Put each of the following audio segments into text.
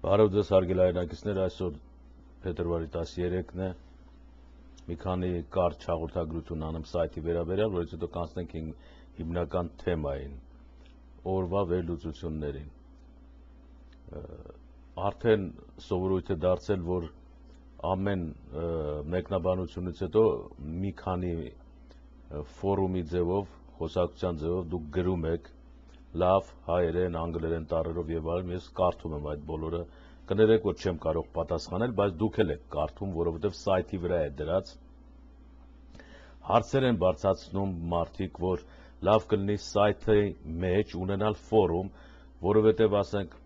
Բարև ձեզ հարգելի հայրենակիցներ, այսօր փետրվարի 13-ն է, մի քանի կարճ հաղորդագրություն անեմ սայթի վերաբերյալ, որից հետո կանցնենք հիմնական թեմային, օրվա վերլուծություններին։ Արդեն սովորույթ է դարձել, որ ամեն մեկնաբանությունից հետո մի քանի ֆորումի ձևով, խոսակցության ձևով դուք գրում եք լավ, հայերեն, անգլերեն տառերով եւ այլն, ես կարդում եմ այդ բոլորը, կներեք, որ չեմ կարող պատասխանել, բայց դուք էլ եք կարդում, որովհետեւ սայթի վրա է դրած։ Հարցեր են բարձրացնում մարդիկ, որ լավ կլինի սայթի մեջ ունենալ ֆորում, որովհետեւ ասենք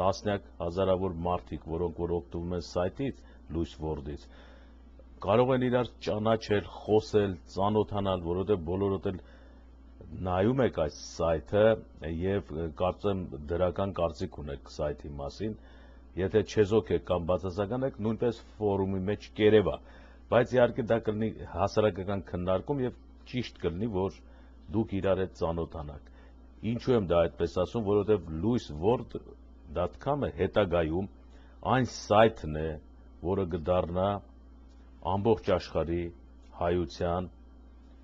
տասնյակ հազարավոր մարդիկ, որոնք որ օգտվում են սայթից, լույս որդից, կարող են իրար ճանաչել, խոսել, ծանոթանալ, որովհետեւ բոլորդ էլ նայում եք այս սայթը եւ կարծեմ դրական կարծիք ունեք սայթի մասին, եթե չեզոք եք կամ բացասական եք, նույնպես ֆորումի մեջ կերևա, բայց իհարկե դա կլինի հասարակական քննարկում եւ ճիշտ կլինի, որ դուք իրար հետ ծանոթանաք։ Ինչու եմ դա այդպես ասում, որովհետեւ luisworld.com-ը հետագայում այն սայթն է, որը կդառնա ամբողջ աշխարհի հայության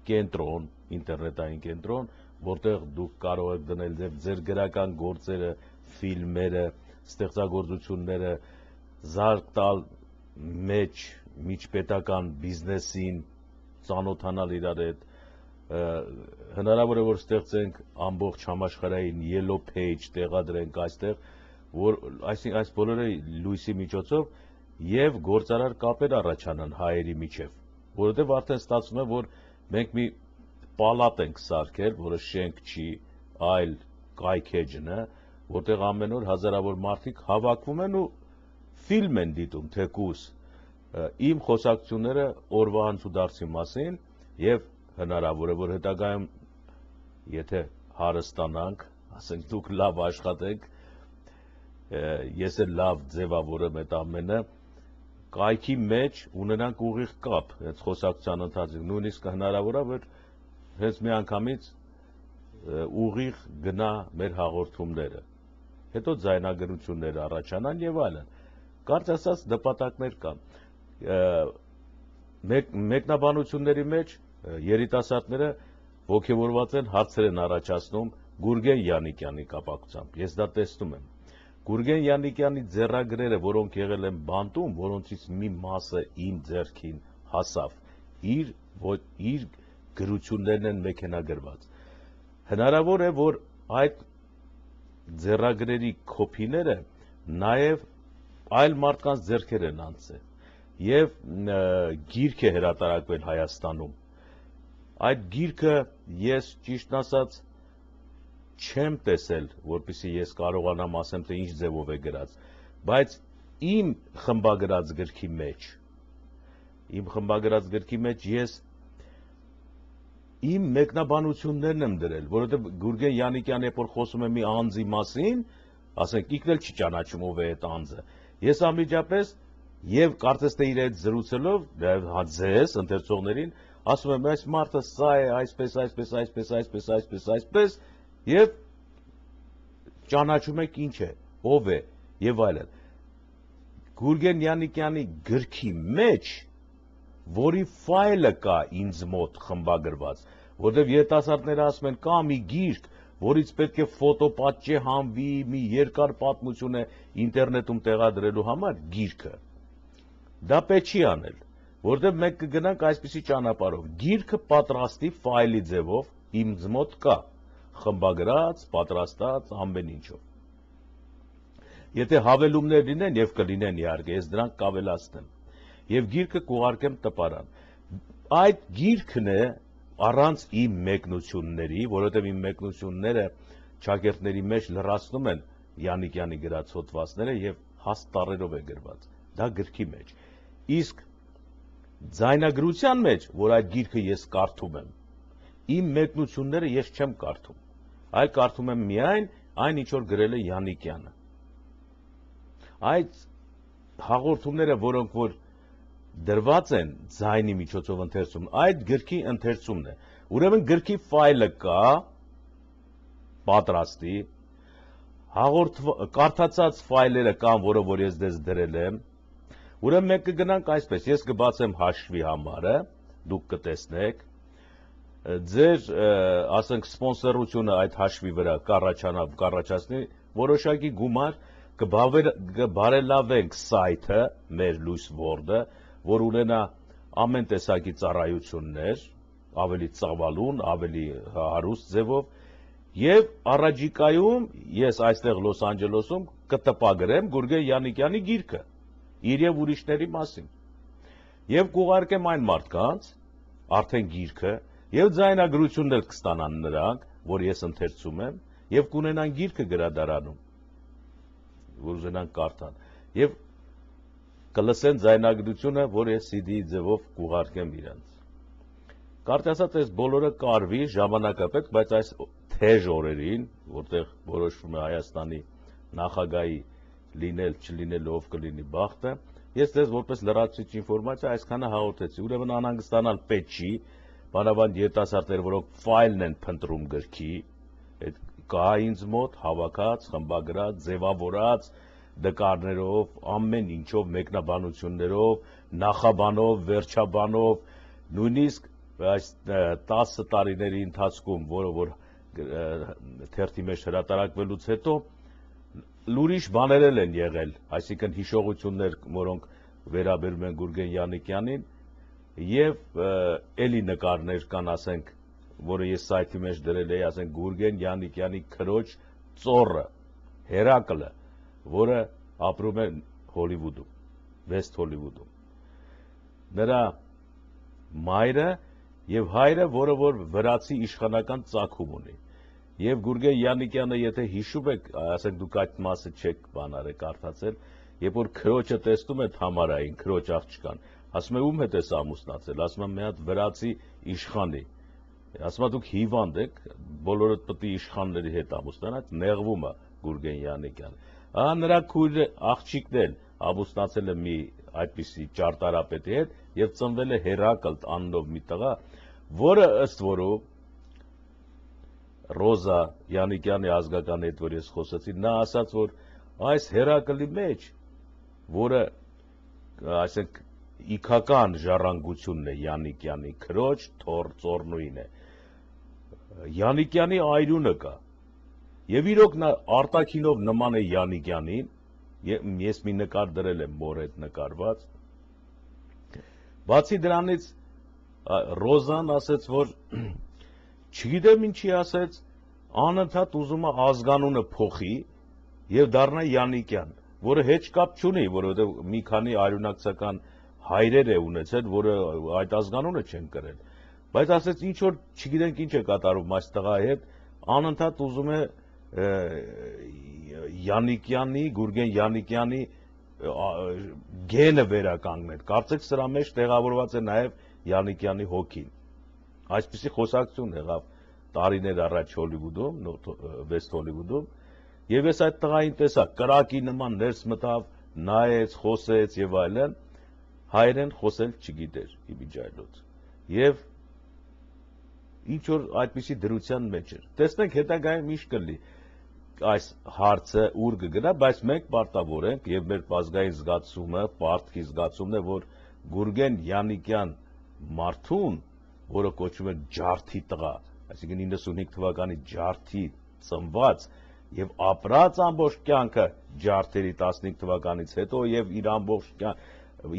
կենտրոն, ինտերնետային կենտրոն, որտեղ դուք կարող եք դնել ձեր գրական գործերը, ֆիլմերը, ստեղծագործությունները, զարկ տալ մեջ միջպետական բիզնեսին, ծանոթանալ իրար հետ, հնարավոր է որ ստեղծենք ամբողջ համաշխարհային yellow page տեղադրենք այստեղ, որ այս բոլորը լույսի միջոցով եւ գործարար կապեր առաջանան հայերի միջև, որովհետեւ արդեն ստացվում է, որ մենք մի պալատ ենք սարքել, որը շենք չի, այլ կայքեջն է, որտեղ ամեն օր հազարավոր մարդիկ հավաքվում են ու ֆիլմ են դիտում, թեկուզ իմ խոսակցությունները օրվա անցուդարձի մասին եւ հնարավոր է, որ հետագայում եթե հարստանանք, ասենք դուք լավ աշխատեք, ես էլ լավ ձևավորեմ այդ ամենը, կայքի մեջ ունենանք ուղիղ կապ, այդ խոսակցության ընթացքում, նույնիսկ հնարավոր է, որ հենց մի անգամից ուղիղ գնա մեր հաղորդումները, հետո ձայնագրություններ առաջանան եւ այլն։ Կարճ ասած նպատակներ կան։ Մեկնաբանությունների մեջ երիտասարդները ոգևորված են, հարցեր են առաջացնում Գուրգեն Յանիկյանի կապակցությամբ։ Ես դա տեսնում եմ։ Գուրգեն Յանիկյանի ձեռագրերը, որոնք եղել են բանտում, որոնցից մի մասը իմ ձեռքին հասավ, իր գրություններն են մեքենագրված։ Հնարավոր է, որ այդ ձեռագրերի կոպիները նաև այլ մարդկանց ձեռքեր են անցել եւ գիրք է հրատարակվել Հայաստանում։ Այդ գիրքը ես ճիշտն ասած չեմ տեսել, որպեսզի ես կարողանամ ասեմ, թե ինչ ձևով է գրած, բայց իմ խմբագրած գրքի մեջ ես իմ մեկնաբանություններն եմ դրել, որովհետև Գուրգեն Յանիկյանը երբ որ խոսում է մի անձի մասին, ասենք ինքն էլ չի ճանաչում ով է այդ անձը, ես անմիջապես եւ կարծես թե իր հետ զրուցելով, ձեզ ընթերցողներին, ասում եմ, այս մարդը սա է, այսպես, եւ ճանաչում եք ինչ է, ով է եւ այլն։ Գուրգեն Յանիկյանի գրքի մեջ, որի ֆայլը կա ինձ մոտ խմբագրված, որտեղ երիտասարդները ասում են, կա մի գիրք, որից պետք է ֆոտոպատճե հանվի, մի երկար պատմություն է ինտերնետում տեղադրելու համար, գիրքը։ Դա պետք չի անել, որտեղ մենք կգնանք այսպիսի ճանապարհով։ Գիրքը պատրաստի ֆայլի ձևով ինձ մոտ կա, խմբագրած, պատրաստած, ամեն ինչով։ Եթե հավելումներ լինեն եւ կլինեն իհարկե, ես դրանք կավելացնեմ։ Եվ գիրքը կուղարկեմ տպարան։ Այդ գիրքն է առանց իմ մեկնությունների, որովհետև իմ մեկնությունները ճակերտների մեջ լրացնում են Յանիկյանի գրած հոդվածները եւ հաստ տառերով է գրված։ Դա գրքի մեջ։ Իսկ ձայնագրության մեջ, որ այդ գիրքը ես կարդում եմ, իմ մեկնությունները ես չեմ կարդում, այլ կարդում եմ միայն այն, ինչ որ գրել է Յանիկյանը։ Այդ հաղորդումները, որոնք որ դրված են ձայնի միջոցով ընթերցում, այդ գրքի ընթերցումն է։ Ուրեմն գրքի ֆայլը կա, պատրաստի, կարդացած ֆայլերը կան, որը որ ես դες դրել եմ, ուրեմն մենք կգնանք այսպես, ես կբացեմ հաշվի համարը, դուք կտեսնեք, ձեր, ասենք, սպոնսորությունը այդ հաշվի վրա կառաջացնի որոշակի գումար, կբարելավենք սայթը, մեր լույս Word-ը, որ ունենա ամեն տեսակի ծառայություններ, ավելի ծավալուն, ավելի հարուստ ձևով, եւ առաջիկայում ես այստեղ Լոս Անջելեսում կտպագրեմ Գուրգեն Յանիկյանի գիրքը, իր եւ ուրիշների մասին։ Եվ կուղարկեմ այն մարդկանց, արդեն գիրքը, եւ ձայնագրություններ կստանան նրանք, որ ես ընթերցում եմ, եւ կունենան գիրքը գրադարանում, որ ուզենան կարդան, եւ կլսեն ձայնագրությունը, որ ես CD-ի ձևով կուղարկեմ իրենց։ Կարծես ասած, այս բոլորը կարվի, ժամանակը պետք, բայց այս թեժ օրերին, որտեղ որոշվում է Հայաստանի նախագահի լինել, չլինել, ով կլինի բախտը, ես դες որպես լրացուցիչ ինֆորմացիա այսքանը հաղորդեցի, ուրեմն անհանգստանալ պետք չի, բանավանդ երիտասարդներ, որոնք ֆայլն են փնտրում գրքի, այդ կա ինձ մոտ հավաքած, խմբագրած, ձևավորած, նկարներով, ամեն ինչով, մեկնաբանություններով, նախաբանով, վերջաբանով, նույնիսկ այս 10 տարիների ընթացքում, որը որ թերթի մեջ հրատարակվելուց հետո լուրիշ բաներ են եղել, այսինքն հիշողություններ, որոնք վերաբերում են Գուրգեն Յանիկյանին, եւ էլի նկարներ կան, ասենք, որը ես սայթի մեջ դրել էի, ասենք Գուրգեն Յանիկյանի քրոջ ծոռը, Հերակլը, որը ապրում է Հոլիվուդում, Վեսթ Հոլիվուդում։ Նրա մայրը եւ հայրը, որը որ վրացի իշխանական ծագում ունի։ Եվ Գուրգեն Յանիկյանը, եթե հիշում եք, ասենք դուք այդ մասը չեք բանարեք արդացել, երբ որ քրոջը տեսնում է Թամարային, քրոջ աղջկան, ասում է ում հետ ես ամուսնացել, ասում է մի հատ վրացի իշխանի, ասում է դուք հիվանդ եք, բոլորդ պետք է իշխանների հետ ամուսնանաք, նեղվում է Գուրգեն Յանիկյանը։ Ահա նրա քույրը աղջիկն էլ ամուսնացել է մի այդպիսի ճարտարապետի հետ եւ ծնվել է Հերակլ անունով մի տղա, որը ըստ որում Ռոզա Յանիկյանի ազգականի հետ որ ես խոսեցի, նա ասաց, որ այս Հերակլի մեջ, որը այսինքն իքական ժառանգությունն է Յանիկյանի քրոջ, թոռ ծոռնուին է, Յանիկյանի այրունը կա, եւ իրոք նա արտաքինով նման է Յանիկյանին, ես մի նկար դրել եմ մոր հետ նկարված, բացի դրանից Ռոզան ասեց, որ չգիտեմ ինչի ասեց, անընդհատ ուզում է ազգանունը փոխի եւ դառնա Յանիկյան, որը հետ կապ չունի, որովհետեւ մի քանի արյունակցական հայրեր է ունեցել, որը այդ ազգանունը չեն կրել, բայց ասեց ինչ որ չգիտենք ինչ է կատարում այս տղայի հետ, անընդհատ ուզում է Յանիկյանի, Գուրգեն Յանիկյանի գենը վերականգնել, կարծեք սրա մեջ տեղավորված է նաեւ Յանիկյանի հոգին, այսպիսի խոսակցություն եղավ տարիներ առաջ Հոլիվուդում, Վեսթ Հոլիվուդում, եւ ես այդ տղային տեսա, կրակի նման ներս մտավ, նայեց, խոսեց եւ այլն, հայերեն խոսել չգիտեր իմիջայլոց, եւ ինչ որ այդպիսի դրության մեջ էր, տեսնենք հետագայում ինչ կլինի, այս հարցը ուր կգնա, բայց մենք պարտավոր ենք եւ մեր ազգային զգացումը, պարտքի զգացումն է, որ Գուրգեն Յանիկյան մարդուն, որը կոչվում է ջարդի տղա, այսինքն 95 թվականի ջարդի ծնված եւ ապրած ամբողջ կյանքը ջարդերի 15 թվականից հետո եւ իր ամբողջ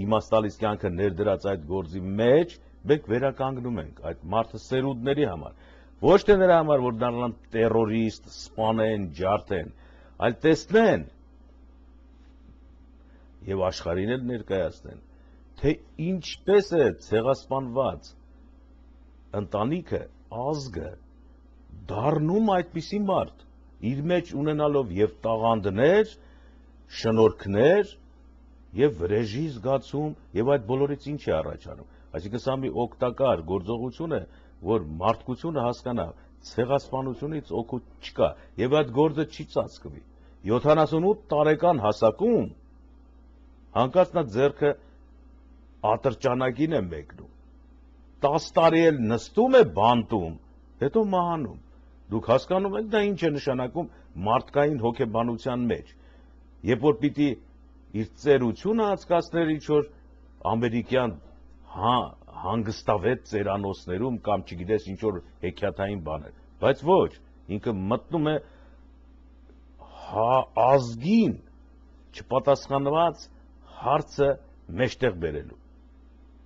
իմաստալից կյանքը ներդրած այդ գործի մեջ մենք վերականգնում ենք այդ մարդը սերունդների համար, ոչ թե նրա համար, որ դառնան տերորիստ, սպանեն, ջարդեն, այլ տեսնեն եւ աշխարհին էլ ներկայացնեն, թե ինչպես է ցեղասպանված ընտանիքը, ազգը դառնում այդպիսի մարդ, իր մեջ ունենալով եւ տաղանդներ, շնորհքներ եւ վրեժի զգացում եւ այդ բոլորից ինչ է առաջանում, այսինքն սա մի օգտակար գործողություն է, որ մարդկությունը հասկանա, ցեղասպանությունից օգուտ չկա եւ այդ գործը չի ծածկվի 78 տարեկան հասակում հանկարծ նա ձեռքը ատրճանակին է մեկնում 10 տարի էլ նստում է բանտում, հետո մահանում Դուք հասկանում եք դա ինչ է նշանակում մարդկային հոգեբանության մեջ։ Երբ որ պիտի իր ծերությունը հատկացներ ինչ-որ ամերիկյան հանգստավետ ծերանոցներում կամ չգիտես ինչ-որ հեքիաթային բաներ, բայց ոչ, ինքը մտնում է ազգին չպատասխանված հարցը մեջտեղ բերելու։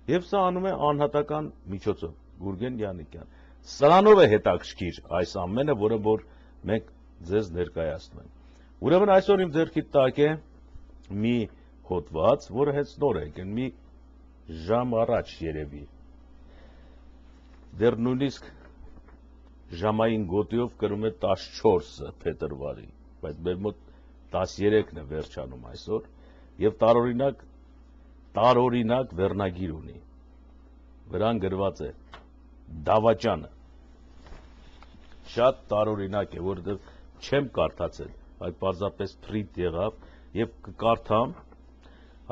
Եվ սա անում է անհատական միջոցով, Գուրգեն Յանիկյան։ Սրանով է հետաքրքիր այս ամենը, որը որ մենք ձեզ ներկայացնում ենք։ Ուրեմն այսօր իմ ձեռքի տակ է մի հոդված, որը հենց նոր է եկել, մի ժամ առաջ երևի։ Դեռ նույնիսկ ժամային գոտիով կրում է 14 փետրվարի, բայց մեր մոտ 13-ն է վերջանում այսօր, եւ տարօրինակ վերնագիր ունի։ Վրան գրված է դավաճանը։ Շատ տարօրինակ է, որովհետև չեմ կարդացել, այդ պարզապես print եղավ եւ կկարդամ,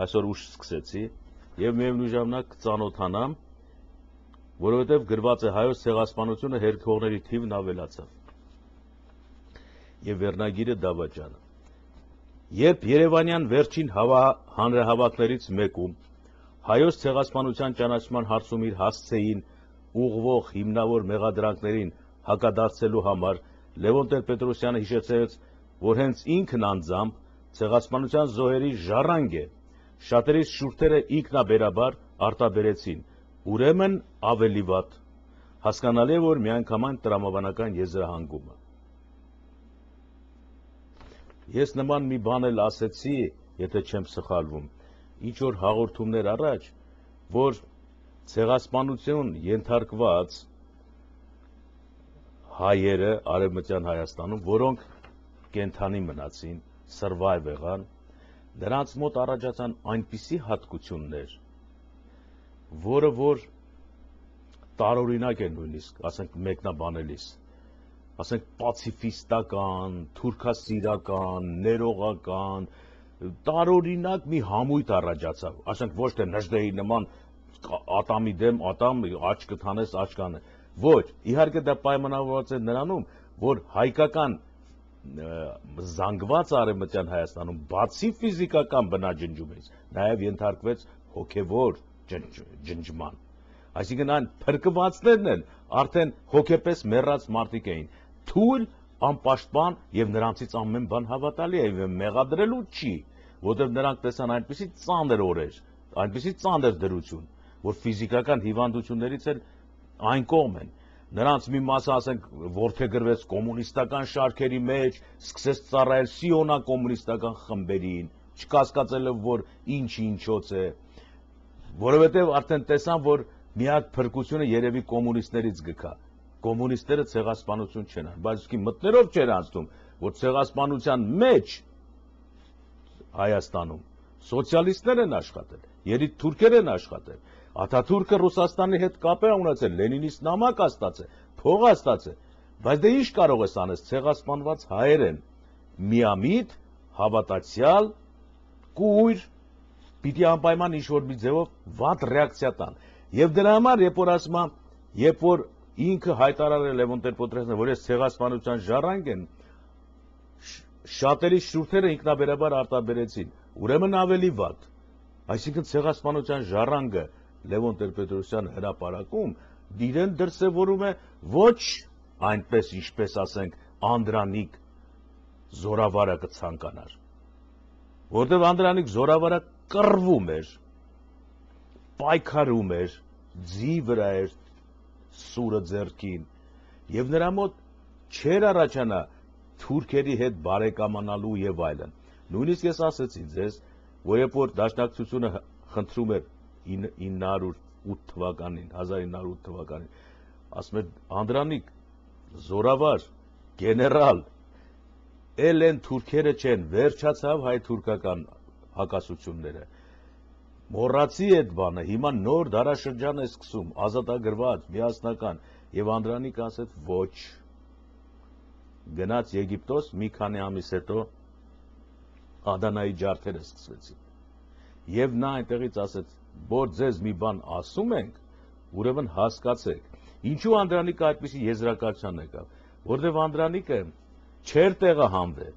այսօր ուշ սկսեցի եւ միևնույն ժամանակ կծանոթանամ, որովհետև գրված է հայոց ցեղասպանությունը հերքողների թիվն ավելացավ։ Եվ վերնագիրը դավաճանը։ Երբ Երևանյան վերջին հանրահավաքներից մեկում հայոց ցեղասպանության ճանաչման հարցում իր հասցեին ուղղվող հիմնավոր մեղադրանքներին հակադարձելու համար Լևոն Տեր-Պետրոսյանը հիշեցրեց, որ հենց ինքն անձամբ ցեղասպանության զոհերի ժառանգ է, շատերից շուրթերը ինքնաբերաբար արտաբերեցին, ուրեմն ավելի վատ, հասկանալի է, որ միանգամայն տրամաբանական եզրահանգումը։ Ես նման մի բան էլ ասեցի, եթե չեմ սխալվում, ինչ-որ հաղորդումներ առաջ, որ ցեղասպանություն ենթարկված հայերը Արևմտյան Հայաստանում, որոնք կենդանի մնացին, survive եղան, նրանց մոտ առաջացան այնպիսի հատկություններ, որը որ տարօրինակ է նույնիսկ, ասենք մեկնաբանելիս, ասենք պացիֆիստական, թուրքասիրական, ներողական, տարօրինակ մի համույթ առաջացավ, ասենք ոչ թե Նժդեհի նման ատամի դեմ ատամ, աչքդ հանես աչքանը, ոչ, իհարկե դա պայմանավորված է նրանում, որ հայկական զանգված Արևմտյան Հայաստանում բացի ֆիզիկական բնաջնջումից, նաև ենթարկվեց հոգևոր ջնջման, այսինքն այն փրկվածներն են արդեն հոգեպես մեռած մարդիկ էին, թույլ, անպաշտպան եւ նրանցից ամեն բան հավատալի է եւ մեղադրելու չի, որովհետեւ նրանք տեսան այնպիսի ծանր օրեր, այնպիսի ծանր դրություն, որ ֆիզիկական հիվանդություններից էլ այն կողմ են, նրանց մի մասը ասենք որդեգրվեց կոմունիստական շարքերի մեջ, սկսեց ծառայել սիոնա կոմունիստական խմբերին, չկասկածելով որ ինչ-ինչոց է, որովհետեւ արդեն տեսան, որ միակ փրկությունը երևի կոմունիստներից գկա, կոմունիստները ցեղասպանություն չեն անում, բայց իսկի մտներով չեր անցնում, որ ցեղասպանության մեջ Հայաստանում սոցիալիստներ են աշխատել, երիտ թուրքեր են աշխատել, Աթաթուրքը Ռուսաստանի հետ կապ է ունեցել, Լենինիստ նամակ ստացել, փող ստացել, բայց դե ինչ կարող ես անես, ցեղասպանված հայեր են, միամիտ, հավատացյալ, կույր, պիտի անպայման ինչ-որ մի ձևով վատ ռեակցիա տան, եւ դրա համար, երբ որ ինքը հայտարարել է Լևոն Տեր-Պետրոսյանը, որ ես ցեղասպանության ժառանգ եմ, շատերի շուրթերը ինքնաբերաբար արտաբերեցին, ուրեմն ավելի վատ, այսինքն ցեղասպանության ժառանգը Լևոն Տեր-Պետրոսյանը հրապարակում իրեն դրսևորում է ոչ այնպես, ինչպես ասենք Անդրանիկ Զորավարը կցանկանար, որտեղ Անդրանիկ Զորավարը կռվում էր, պայքարում էր, ձի վրա էր, սուրը ձեռքին, եւ նրա մոտ չէր առաջանա թուրքերի հետ բարեկամանալու եւ այլն։ Նույնիսկ ես ասեցի ձեզ, որ երբ որ դաշնակցությունը խնդրում էր 1908 թվականին, ասում էր Անդրանիկ Զորավար, գեներալ, էլ են թուրքերը չեն, վերջացավ հայ-թուրքական հակասությունները, մոռացի այդ բանը, հիմա նոր դարաշրջան է սկսում, ազատագրված, միասնական, եւ Անդրանիկը ասեց ոչ, գնաց Եգիպտոս, մի քանի ամիս հետո Ադանայի ջարդերը սկսվեցին, եւ նա այնտեղից ասեց, որ ձեզ մի բան ասում ենք, ուրեմն հասկացեք, ինչու Անդրանիկը այդպիսի եզրակացության եկավ, որտեվ Անդրանիկը չեր տեղը համվել,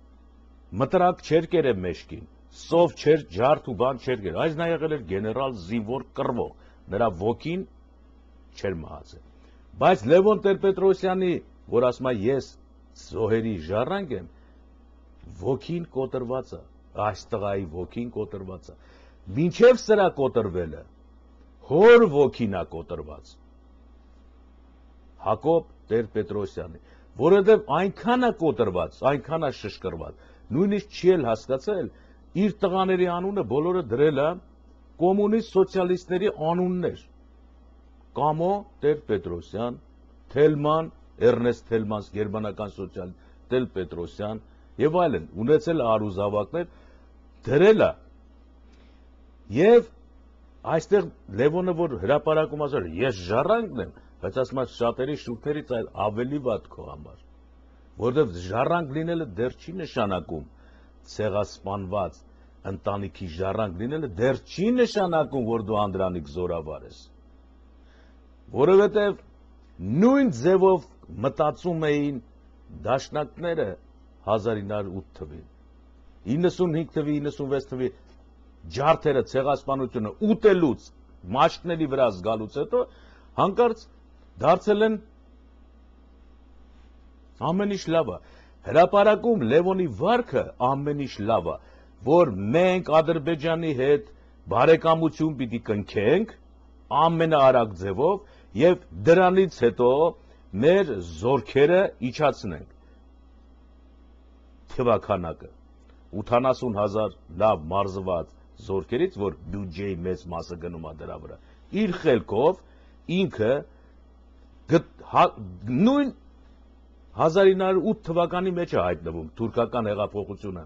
մտրակ չեր կերել մեջքին, սով չեր ջարդ ու բան չեր կերել, այս նա եղել էր գեներալ զինվոր կռվող, նրա ոգին չեր մահացել։ Բայց Լևոն Տեր-Պետրոսյանի, որ ասում է ես զոհերի ժառանգ եմ, ոգին կոտրված է, այս տղայի ոգին կոտրված է, մինչև սրա կոտրվելը, հոր ոգին է կոտրված, Հակոբ Տեր-Պետրոսյանի, որովհետև այնքան է կոտրված, այնքան է շշկրված, նույնիսկ չի էլ հասկացել, իր տղաների անունը բոլորը դրել է կոմունիստ սոցիալիստների անուններ, Կամո Տեր-Պետրոսյան, Թելման, Էրնեստ Թելմանս, գերմանական սոցիալիստ, Տեր-Պետրոսյան եւ այլն, ունեցել արուզավակներ, դրել է։ Եվ այստեղ Լևոնը, որ հրապարակում ասել, ես ժառանգն եմ, բայց ասում է շատերի շուրթերից այլ ավելի վատ քո համար, որովհետև ժառանգ լինելը դեռ չի նշանակում ցեղասպանված ընտանիքի ժառանգ լինելը դեռ չի նշանակում, որ դու Անդրանիկ զորավար ես, որովհետև նույն ձևով մտածում էին դաշնակները 1908 թվին, 95 թվի, 96 թվի ջարդերը, ցեղասպանությունը ուտելուց, մաշկների վրա զգալուց հետո հանկարծ դարձել են ամեն ինչ լավ է։ Հրապարակում Լևոնի վարքը ամեն ինչ լավ է, որ մենք Ադրբեջանի հետ բարեկամություն պիտի կնքենք ամենաարագ ձևով եւ դրանից հետո մեր զորքերը իջացնենք թվականակը 80,000 լավ մարզված զորքերից, որ բյուջեի մեծ մասը գնում է դրա վրա, իր խելքով ինքը նույն 1908 թվականի մեջ է հայտնվում թուրքական հեղափոխությունը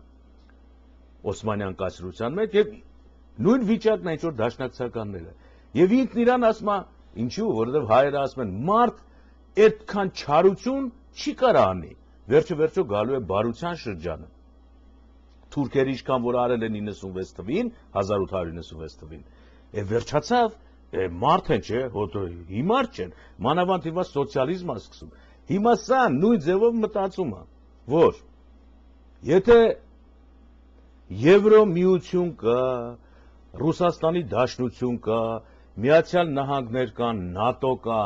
Օսմանյան կայսրության մեջ եւ նույն վիճակն է ինչ որ դաշնակցականները եւ ինքն իրան ասում է ինչու որովհետեւ հայերը ասում են մարդ այդքան չարություն չի կարող անի վերջը գալու է բարության շրջանը թուրքերը ինչքան որ արել են 96 թվին 1896 թվին վերջացավ մարդ են չէ հիմար չեն մանավանդ հիմա սոցիալիզմը սկսում հիմա սա նույն ձևով մտածում է որ եթե Եվրոմիություն կա Ռուսաստանի Դաշնություն կա Միացյալ Նահանգներ կան ՆԱՏՕ կա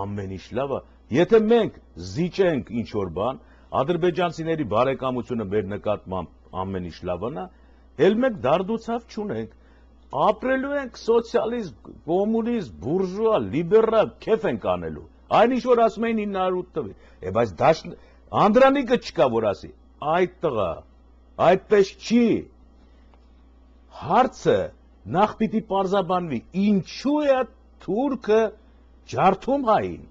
ամեն ինչ լավ է եթե մենք զիջենք ինչ որ բան ադրբեջանցիների բարեկամությունը մեր նկատմամբ ամեն ինչ լավն է էլ մենք դարդուցավ չունենք ապրելու ենք սոցիալիզմ կոմունիզմ բուրժուա լիբերալ քեֆ ենք անելու այն ինչ որ ասում էին 908 թվին բայց Անդրանիկը չկա որ ասի այդ տղա այդպես չի հարցը նախ պիտի պարզաբանվի ինչու է թուրքը ջարդում հային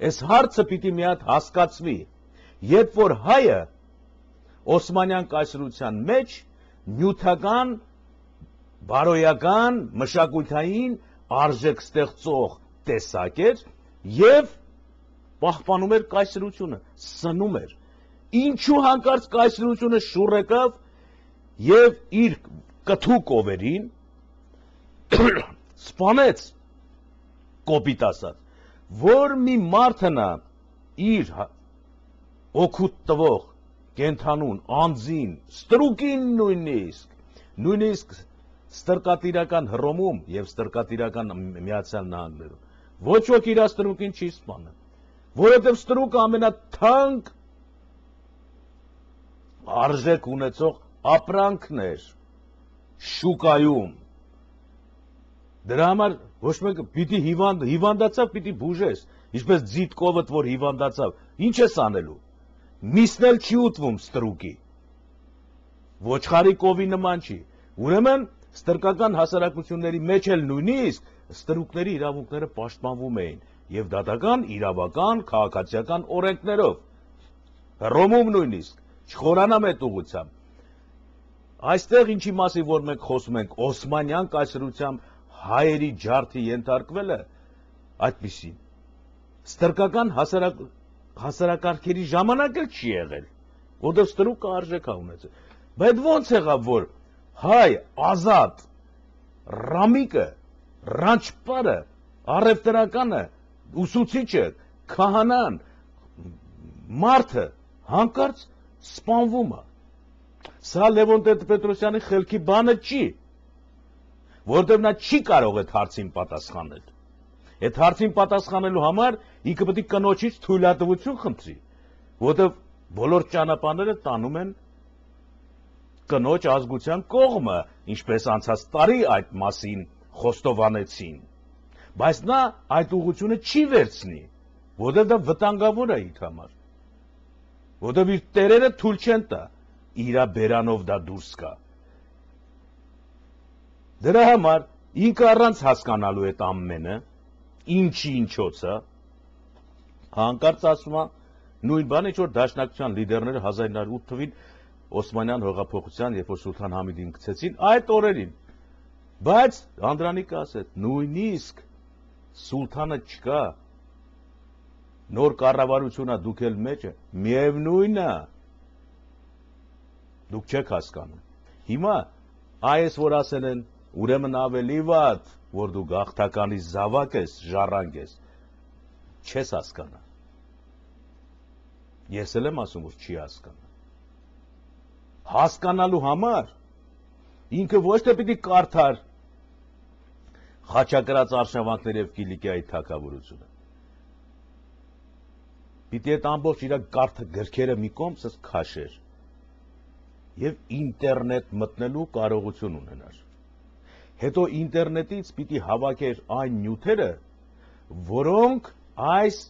այս հարցը պիտի մի հատ հասկացվի երբ որ հայը Օսմանյան կայսրության մեջ նյութական բարոյական մշակութային արժեք ստեղծող տեսակ էր եւ պահպանում էր կայսրությունը սնում էր ինչու հանկարծ կայսրությունը շուռ եկավ եւ իր կթու կովերին սպանեց կոպիտ ասած որ մի մարդնա իր օգուտ տվող կենթանուն անձին ստրուկին նույնիսկ ստրկատիրական Հռոմում եւ ստրկատիրական Միացյալ Նահանգներում ոչ ոք իր ստրուկին չի սպանել որովհետեւ ստրուկը ամենաթանկ արժեք ունեցող ապրանքն էր շուկայում դրա համար ոչ մեկը պիտի հիվանդացավ պիտի բուժես ինչպես ձիտկովդ որ հիվանդացավ ինչ ես անելու միսն էլ չի ուտվում ստրուկի ոչխարի կովի նման չի ուրեմն ստրկական հասարակությունների մեջ էլ նույնիսկ ստրուկների իրավունքները պաշտպանվում էին եւ դատական իրավական քաղաքացիական օրենքներով Հռոմում նույնիսկ չխորանամ այդ ուղղությամբ այստեղ ինչի մասի որ մենք խոսում ենք Օսմանյան կայսրությամբ հայերի ջարդի ենթարկվելը այդպիսին ստրկական հասարակարգերի ժամանակ էլ չի եղել որտեղ ստրուկը արժեք է ունեցել բայց ոնց եղավ որ հայ ազատ ռամիկը ռանչպարը առևտրականը ուսուցիչը քահանան Մարդը հանկարծ սպանվում է։ Սա Լևոն Տեր-Պետրոսյանի խելքի բանը չի, որտեղ նա չի կարող այդ հարցին պատասխանել։ Այդ հարցին պատասխանելու համար ինքը պետք է կնոջից թույլատվություն խնդրի, որտեղ բոլոր ճանապարհները տանում են կնոջ ազգության կողմը, ինչպես անցած տարի այդ մասին խոստովանեցին։ Բայց նա այդ ուղղությունը չի վերցնի, որտեղ դա վտանգավոր է իր համար։ Որտեղ իր տերերը թույլ չեն տա իր բերանով դա դուրս գա։ Դրա համար ինքը առանց հասկանալու այդ ամենը, ինչի ինչոց է, հանկարծ ասում է նույն բանը, ինչ որ դաշնակցության լիդերները 1908 թվականին Օսմանյան հեղափոխության, երբ որ Սուլթան Համիդին գցեցին, այդ օրերին։ Բայց Անդրանիկը ասեց, նույնիսկ Սուլթանը չկա, նոր կառավարությունա դուք էլ մեջը, միևնույնն է, դուք չեք հասկանում։ Հիմա այս որ ասել են, ուրեմն ավելի վատ, որ դու գաղթականի զավակ ես, ժառանգ ես, չես հասկանա։ Ես էլ եմ ասում, որ չի հասկանա։ Հասկանալու համար ինքը ոչ թե պիտի կարդար Խաչակրաց արշավանքներ եւ Կիլիկիայի թագավորությունը։ Պիտի այդ ամբողջ իր գրքերը մի կողմս քաշեր եւ ինտերնետ մտնելու կարողություն ունենար։ Հետո ինտերնետից պիտի հավաքեր այն նյութերը, որոնք այս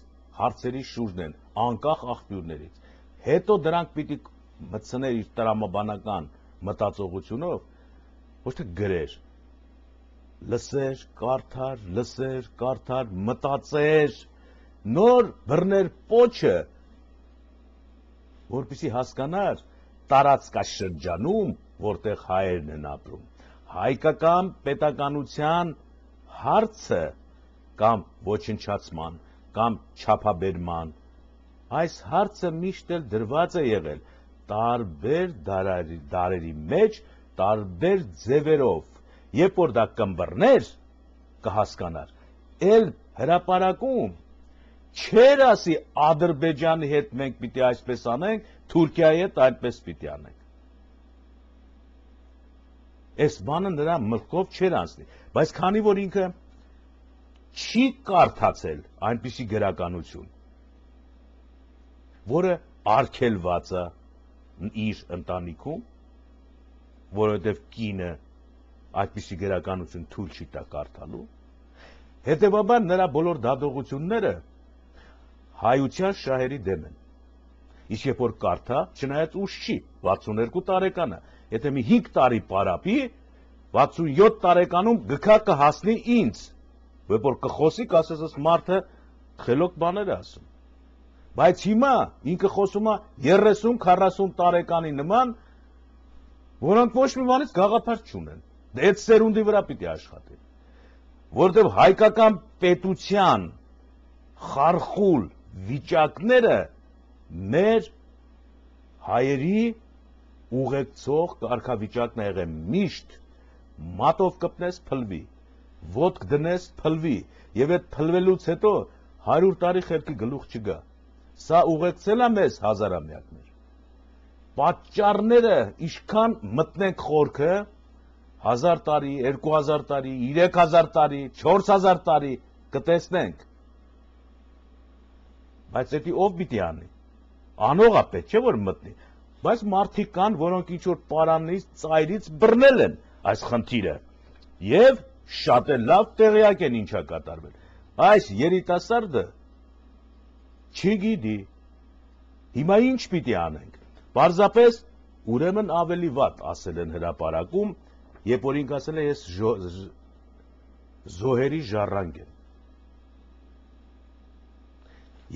հարցերի շուրջն են, անկախ աղբյուրներից։ Հետո դրանք պիտի մտցներ իր տրամաբանական մտածողությունով, ոչ թե գրեր, լսեր, կարդար, մտածեր, նոր բռներ պոչը, որպեսզի հասկանար տարածքաշրջանում, որտեղ հայերն են ապրում, հայկական պետականության հարցը կամ ոչնչացման, կամ չափաբերման, այս հարցը միշտ էլ դրված է եղել տարբեր դարերի մեջ, տարբեր ձևերով, երբ որ դա կմբռներ, կհասկանար, էլ հրապարակում, չեր ասի Ադրբեջանի հետ մենք պիտի այսպես անենք, Թուրքիայի հետ այնպես պիտի անենք։ Այս բանը նրա մտքով չեր անցնի, բայց քանի որ ինքը չի կարդացել այնպիսի գրականություն, որը արգելված է իր ընտանիքում, որովհետև կինը այդպիսի գրականություն թույլ չի տա կարդալու, հետևաբար նրա բոլոր դատողությունները հայության շահերի դեմ են։ Իսկ երբ որ կարդա, չնայած ուշ չի, 62 տարեկան է, եթե մի 5 տարի պարապի, 67 տարեկանում գքա կհասնի ինձ, երբ որ կխոսի, կասես այս մարդը խելոք բաներ է ասում։ Բայց հիմա ինքը խոսում է 30-40 տարեկանի նման, որոնք ոչ մի բանից գաղափար չունեն։ Դե այդ սերունդի վրա պիտի աշխատի։ Որտեղ հայկական պետության խարխուլ վիճակները մեր հայերի ուղեկցող կարգավիճակն է եղել միշտ մատով կպնես փլվի, ոտք դնես փլվի, եւ այդ փլվելուց հետո 100 տարի խելքի գլուխ չգա։ Սա ուղեկցել է մեզ հազարամյակներ։ Պատճառները ինչքան մտնենք խորքը, 1000 տարի, 2000 տարի, 3000 տարի, 4000 տարի կտեսնենք։ Բայց դա ով պիտի անի։ Անողա պետք չէ որ մտնի։ Բայց մարդիկ կան, որոնք ինչ որ պարանից, ծայրից բռնել են այս խնդիրը եւ շատ է լավ տեղյակ են ինչա կատարվել։ Այս երիտասարդը չի գիտի։ Հիմա ինչ պիտի անենք։ Պարզապես ուրեմն ավելի վատ ասել են հրապարակում, երբ որ ինք ասել է ես զոհերի ժառանգ եմ։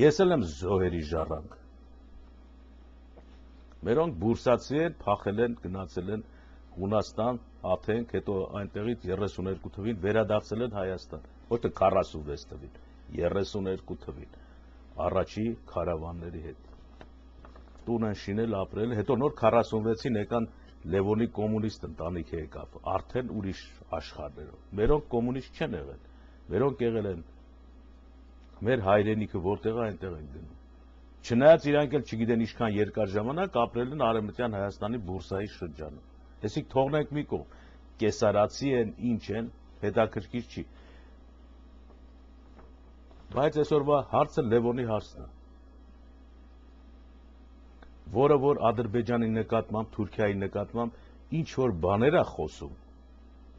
Ես էլ եմ զոհերի ժառանգ։ Մերոնք բուրսացի են, փախել են, գնացել են Հունաստան, Աթենք, հետո այնտեղից 32 թվին վերադարձել են Հայաստան, ոչ թե 46 թվին, 32 թվին, առաջի քարավանների հետ։ Տուն են շինել, ապրել, հետո նոր 46-ին եկան Լևոնի կոմունիստ ընտանիք եկավ, արդեն ուրիշ աշխարհներով։ Մերոնք կոմունիստ չեն եղել, մերոնք եղել են մեր հայրենիքը որտեղ է այնտեղ են գնում։ Չնայած իրանք էլ չգիտեն ինչքան երկար ժամանակ ապրել են Արևմտյան Հայաստանի բուրսայի շրջանում։ Այսինքն թողնենք մի կողմ, կեսարացի են, ինչ են, հետաքրքիր չի։ Բայց այսօրվա հարցը Լևոնի հարցն է, որը որ Ադրբեջանի նկատմամբ, Թուրքիայի նկատմամբ ինչ որ բաներ է խոսում,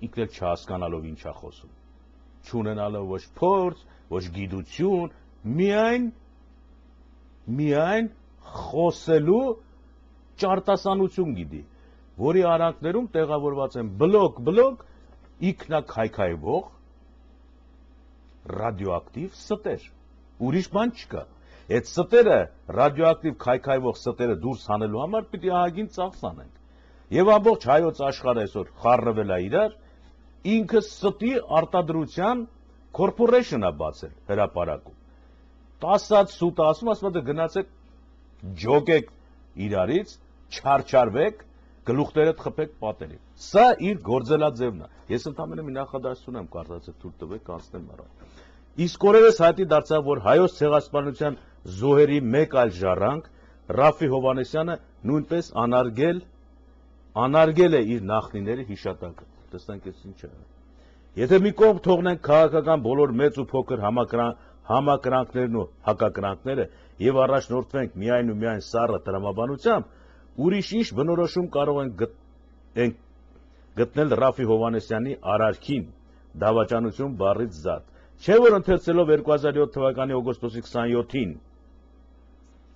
ինքն էլ չհասկանալով ինչ է խոսում, չունենալով ոչ փորձ, ոչ գիտություն, միայն խոսելու ճարտասանություն գիտի, որի արանքներում տեղավորված են բլոկ իքնակայքայվող ռադիոակտիվ ստեր, ուրիշ բան չկա։ Այդ ստերը, ռադիոակտիվ քայքայվող ստերը դուրս հանելու համար պիտի ահագին ծախս անենք։ Եվ ամբողջ հայոց աշխարհը այսօր խառնվել է իրար, ինքը ստի արտադրության corporation-ը բացել հրապարակում։ 10-ած սուտ ասում, ասում է գնացեք ջոկեք իրարից, չարչարվեք, գլուխներդ խփեք պատերի։ Սա իր գործելաձևն է։ Ես ընդհանրապես մի նախադասություն եմ կարդացել, թույլ տվեք անցնեմ առաջ։ Իսկ օրերս հայտի դարձավ, որ հայոց ցեղասպանության զոհերի մեկ այլ ժառանգ Ռաֆի Հովհաննիսյանը նույնպես անարգել է իր նախնիների հիշատակը։ Տեսնենք այս ինչ է։ Եթե մի կողմ թողնենք քաղաքական բոլոր մեծ ու փոքր համակրանքներն ու հակակրանքները եւ առաջնորդվենք միայն ու միայն սառը տրամաբանությամբ, ուրիշ ինչ բնորոշում կարող ենք գտնել Ռաֆի Հովհաննիսյանի արարքին դավաճանություն բառից զատ։ Չէ՞ որ ընթերցելով 2007 թվականի օգոստոսի 27-ին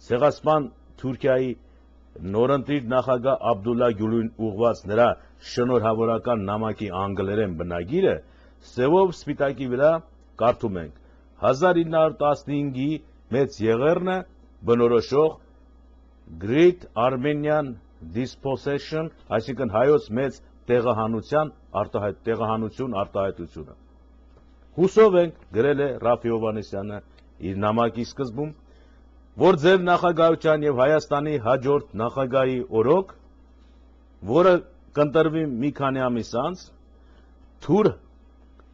ցեղասպան Թուրքիայի նորընտիր նախագահ Աբդուլլա Գյուլին ուղված նրա շնորհավորական նամակի անգլերեն բնագիրը սևով սպիտակի վրա կարդում ենք 1915-ի մեծ եղեռնը բնորոշող Great Armenian Dispossession, այսինքն հայոց մեծ տեղահանություն արտահայտությունը։ Հուսով ենք, գրել է Ռաֆի Հովհաննիսյանը իր նամակի սկզբում, որ ձեր նախագահության եւ Հայաստանի հաջորդ նախագահի օրոք, որը կընտրվի մի քանի ամիս անց, թուր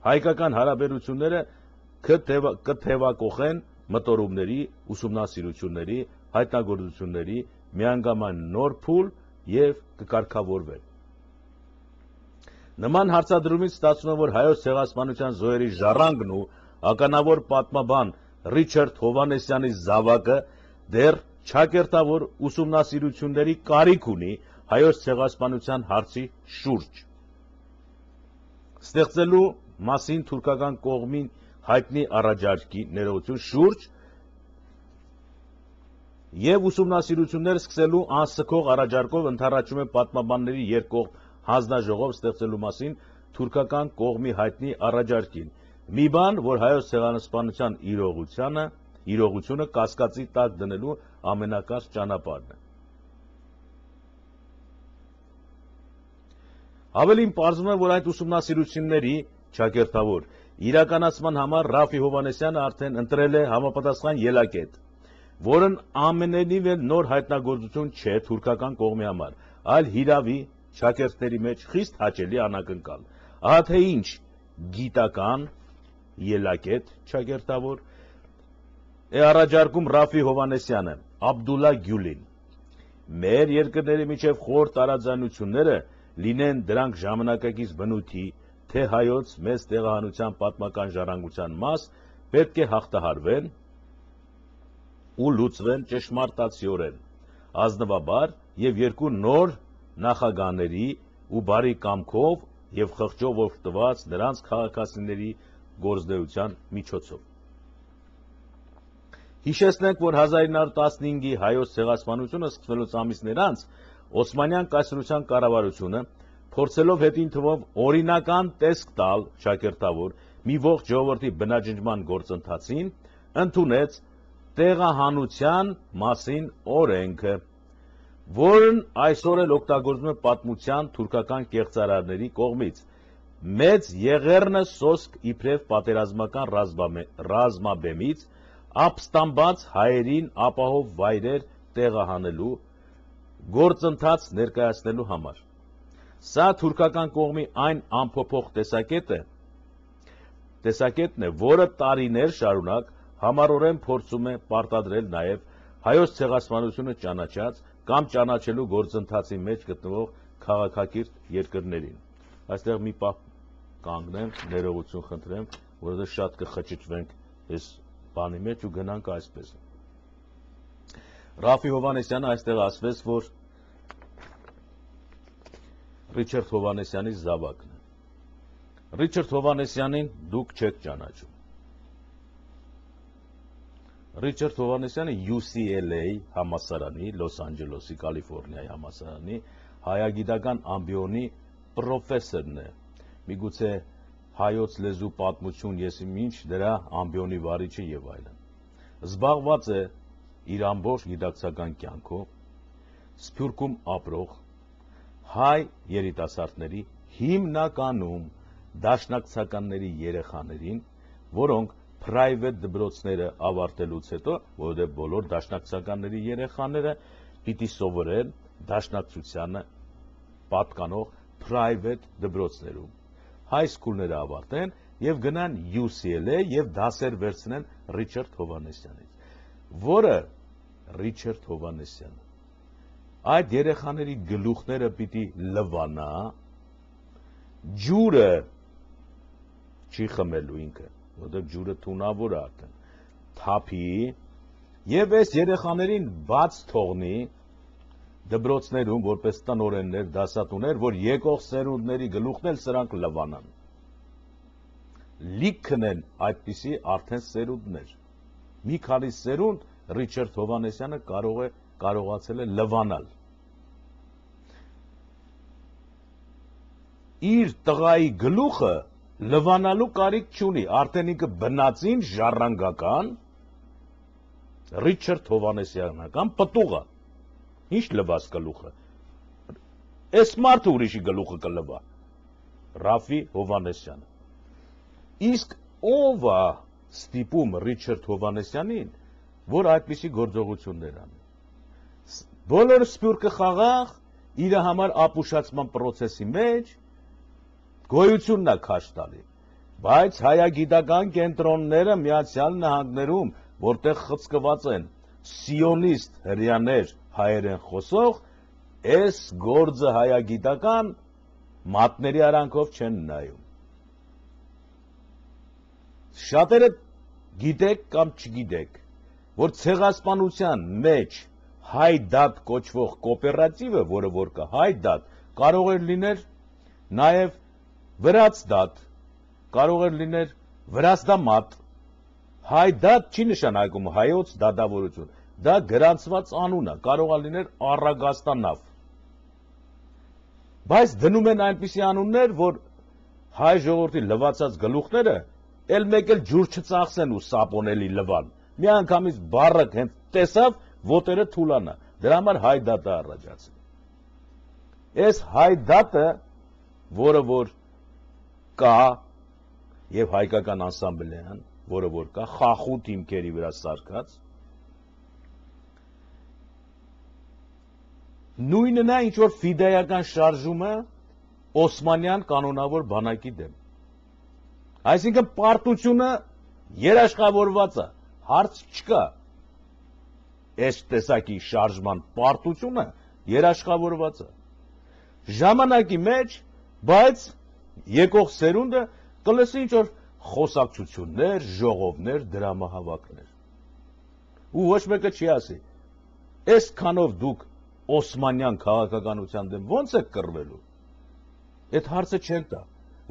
հայկական հարաբերությունները կթևակողեն մտորումների, ուսումնասիրությունների, հայտնագործությունների միանգամայն նոր փուլ եւ կկարգավորվեն։ Նման հարցադրումից ստացվում է, որ հայոց ցեղասպանության զոհերի ժառանգն ու ականավոր պատմաբան Ռիչարդ Հովհաննիսյանի զավակը դեռ չակերտավոր ուսումնասիրությունների կարիք ունի հայոց ցեղասպանության հարցի շուրջ։ Ստեղծելու մասին թուրքական կողմին հայտնի առաջարկի ներողություն շուրջ եւ ուսումնասիրություններ սկսելու անսքող առաջարկով ընդառաջում է պատմաբանների երկկողմ հանձնաժողով ստեղծելու մասին թուրքական կողմի հայտնի առաջարկին։ Մի բան, որ հայոց ցեղասպանության իրողությունը կասկածի տակ դնելու ամենակարճ ճանապարհն է։ Ավելին պարզվում է, որ այդ ուսումնասիրությունների ճակերտավոր իրականացման համար Ռաֆի Հովհաննիսյանը արդեն ընտրել է համապատասխան ելակետ, որն ամենևին էլ նոր հայտնագործություն չէ թուրքական կողմի համար, այլ հիրավի ճակերտների մեջ խիստ հաճելի անակնկալ։ Ահա թե ինչ գիտական ելակետ ճակերտավոր է առաջարկում Ռաֆի Հովհաննիսյանը, Աբդուլլա Գյուլին։ Մեր երկրների միջև խոր տարաձայնությունները լինեն դրանք ժամանակակից բնույթի, թե հայոց մեծ տեղահանության պատմական ժառանգության մաս պետք է հաղթահարվեն ու լուծվեն ճշմարտացիորեն, ազնվաբար եւ երկու նոր նախագահների ու բարի կամքով եւ խղճով օգտված նրանց քաղաքացիների գործունեության միջոցով։ Հիշեցնենք, որ 1915-ի հայոց ցեղասպանությունը սկսվելուց ամիսներ անց Օսմանյան կայսրության կառավարությունը փորձելով հետին թվով օրինական տեսք տալ ճակերտավոր մի ողջ ժողովրդի բնաջնջման գործընթացին ընդունեց տեղահանության մասին օրենքը, որն այսօր էլ օգտագործվում է պատմության թուրքական կեղծարարների կողմից։ Մեծ եղեռնը սոսկ իբրև պատերազմական ռազմաբեմից ապստամբած հայերին ապահով վայրեր տեղահանելու գործընթաց ներկայացնելու համար։ Սա թուրքական կողմի այն ամփոփող տեսակետն է, որը տարիներ շարունակ համառորեն փորձում է պարտադրել նաև հայոց ցեղասպանությունը ճանաչած կամ ճանաչելու գործընթացի մեջ գտնվող քաղաքակիրթ երկրներին։ Այստեղ մի պահ կանգնեմ, ներողություն խնդրեմ, որովհետև շատ կխճճվենք այս բանի մեջ ու գնանք այսպես։ Ռաֆի Հովհաննիսյանը այստեղ ասվեց, որ Ռիչարդ Հովհաննիսյանի զավակն է։ Ռիչարդ Հովհաննիսյանին դուք չեք ճանաչում։ Ռիչարդ Հովհաննիսյանը UCLA համալսարանի, Լոս Անջելեսի, Կալիֆոռնիայի համալսարանի հայագիտական ամբիոնի պրոֆեսորն է։ Միգուցե հայոց լեզու պատմություն եսիմ ինչ դրա ամբիոնի վարիչը եւ այլն։ Զբաղված է իր ամբողջ գիտակցական կյանքով Սփյուռքում ապրող հայ երիտասարդների հիմնականում դաշնակցականների երեխաներին, որոնք private դպրոցները ավարտելուց հետո, որովհետև բոլոր դաշնակցականների երեխաները պիտի սովորեն դաշնակցությանը պատկանող private դպրոցներում, high school-ները ավարտեն եւ գնան UCLA եւ դասեր վերցնեն Ռիչարդ Հովհաննիսյանից, որը Ռիչարդ Հովհաննիսյանը այդ երեխաների գլուխները պիտի լվանա, ջուրը չի խմելու ինքը, որտեղ ջուրը թունավոր է արդեն, թափի եւ այս երեխաներին բաց թողնի դպրոցներում որպես տնօրեններ, դասատուներ, որ եկող սերունդների գլուխն էլ սրանք լվանան։ Լիքն են այդպիսի արդեն սերունդներ։ Մի քանի սերունդ Ռիչարդ Հովհաննիսյանը կարողացել է լվանալ։ Իր տղայի գլուխը լվանալու կարիք չունի, արդեն ինքը բնածին ժառանգական Ռիչարդ Հովհաննիսյանական պտուղը։ Ինչ լվաց գլուխը։ Այս մարդը ուրիշի գլուխը կլվա։ Ռաֆի Հովհաննիսյանը։ Իսկ ով է ստիպում Ռիչարդ Հովհաննիսյանին, որ այդպիսի գործողություններ անի։ Բոլոր Սփյուռքը խաղաղ, իր համար ապուշացման process-ի մեջ գոյությունն է քաշ տալի, բայց հայագիտական կենտրոնները Միացյալ Նահանգներում, որտեղ խցկված են սիոնիստ հրյաներ հայերեն խոսող, այս գործը հայագիտական մատների արանքով չեն նայում։ Շատերը գիտեք կամ չգիտեք, որ ցեղասպանության մեջ հայդատ կոչվող կոոպերատիվը, որը որ կա հայդատ, կարող էր լինել նաև վրացդատ, կարող էր լինել վրացդամատ, հայդատ չի նշանակում հայոց դատավորություն, դա գրանցված անուն է, կարող է լինել Առագաստանավ, բայց դնում են այնպիսի անուններ, որ հայ ժողովրդի լվացած գլուխները էլ մեկ էլ ջուր չծախսեն ու սապոնելի լվան, մի անգամից բառը հենց տեսավ, ոտերը թուլանա, դրա համար հայդատը առաջացել։ Այս հայդատը, որը որ կա եւ հայկական անսամբլեան, որը որ կա խախուտ հիմքերի վրա սարքած, նույնն է ինչ որ ֆիդայական շարժումը Օսմանյան կանոնավոր բանակի դեմ։ Այսինքն պարտությունը երաշխավորված է, հարց չկա։ Այս տեսակի շարժման պարտությունը երաշխավորված է։ Ժամանակի մեջ, բայց եկող սերունդը կլսի ինչ որ խոսակցություններ, ժողովներ, դրամահավաքներ։ Ու ոչ մեկը չի ասի, այսքանով դուք Օսմանյան քաղաքականության դեմ ո՞նց եք կռվելու։ Այդ հարցը չեն տա,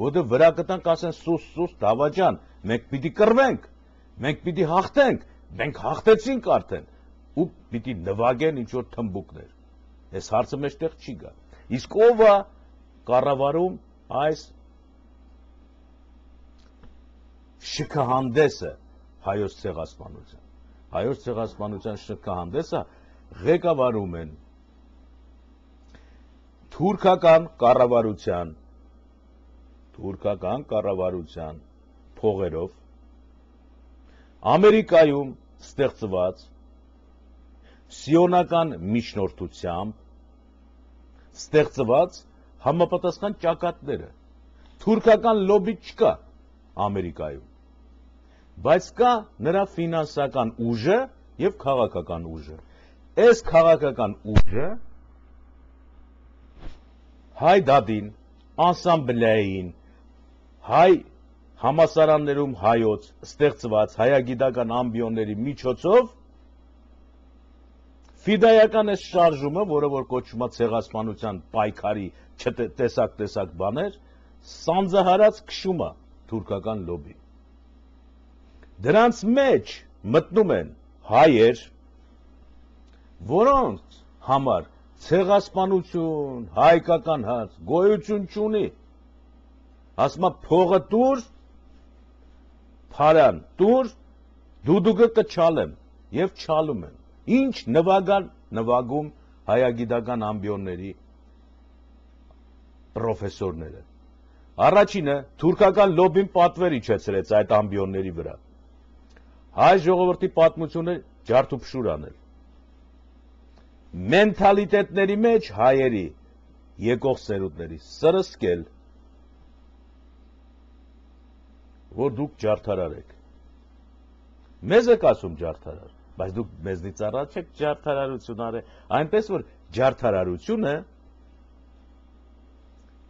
որովհետև վրա կտանք ասեն սուս դավաճան, մենք պիտի կռվենք, մենք պիտի հաղթենք, մենք հաղթեցինք արդեն, ու պիտի նվագեն ինչ որ թմբուկներ։ Այս հարցը մեջտեղ չի գա։ Իսկ ով է կառավարում այս շքահանդեսը հայոց ցեղասպանության։ Հայոց ցեղասպանության շքահանդեսը ղեկավարում են թուրքական կառավարության փողերով Ամերիկայում ստեղծված սիոնական միջնորդությամբ ստեղծված համապատասխան ճակատները։ Թուրքական լոբի չկա Ամերիկայում, բայց կա նրա ֆինանսական ուժը եւ քաղաքական ուժը։ Այս քաղաքական ուժը հայ դատին, անսամբլեային, հայ համասարաններում հայոց ստեղծված հայագիտական ամբիոնների միջոցով ֆիդայական այս շարժումը, որը որ կոչվում է ցեղասպանության պայքարի տեսակ բաներ, սանձահարած քշում է թուրքական լոբի։ Դրանց մեջ մտնում են հայեր, որոնց համար ցեղասպանություն, հայկական հարց գոյություն չունի։ Ասում է փողը տուր, փարան տուր, դուդուկը կչալեմ եւ չալում են։ Ինչ նվագում հայագիտական ամբիոնների պրոֆեսորները։ Առաջինը թուրքական լոբին պատվեր իջեցրեց այդ ամբիոնների վրա։ Հայ ժողովրդի պատմությունը ջարդուփշուր անել։ Մենթալիտետների մեջ հայերի եկող սերունդների սրսկել, որ դուք ջարդարար եք։ Մեզ եք ասում ջարդարար, բայց դուք մեզնից առաջ եք ջարդարարություն արել, այնպես որ ջարդարարությունը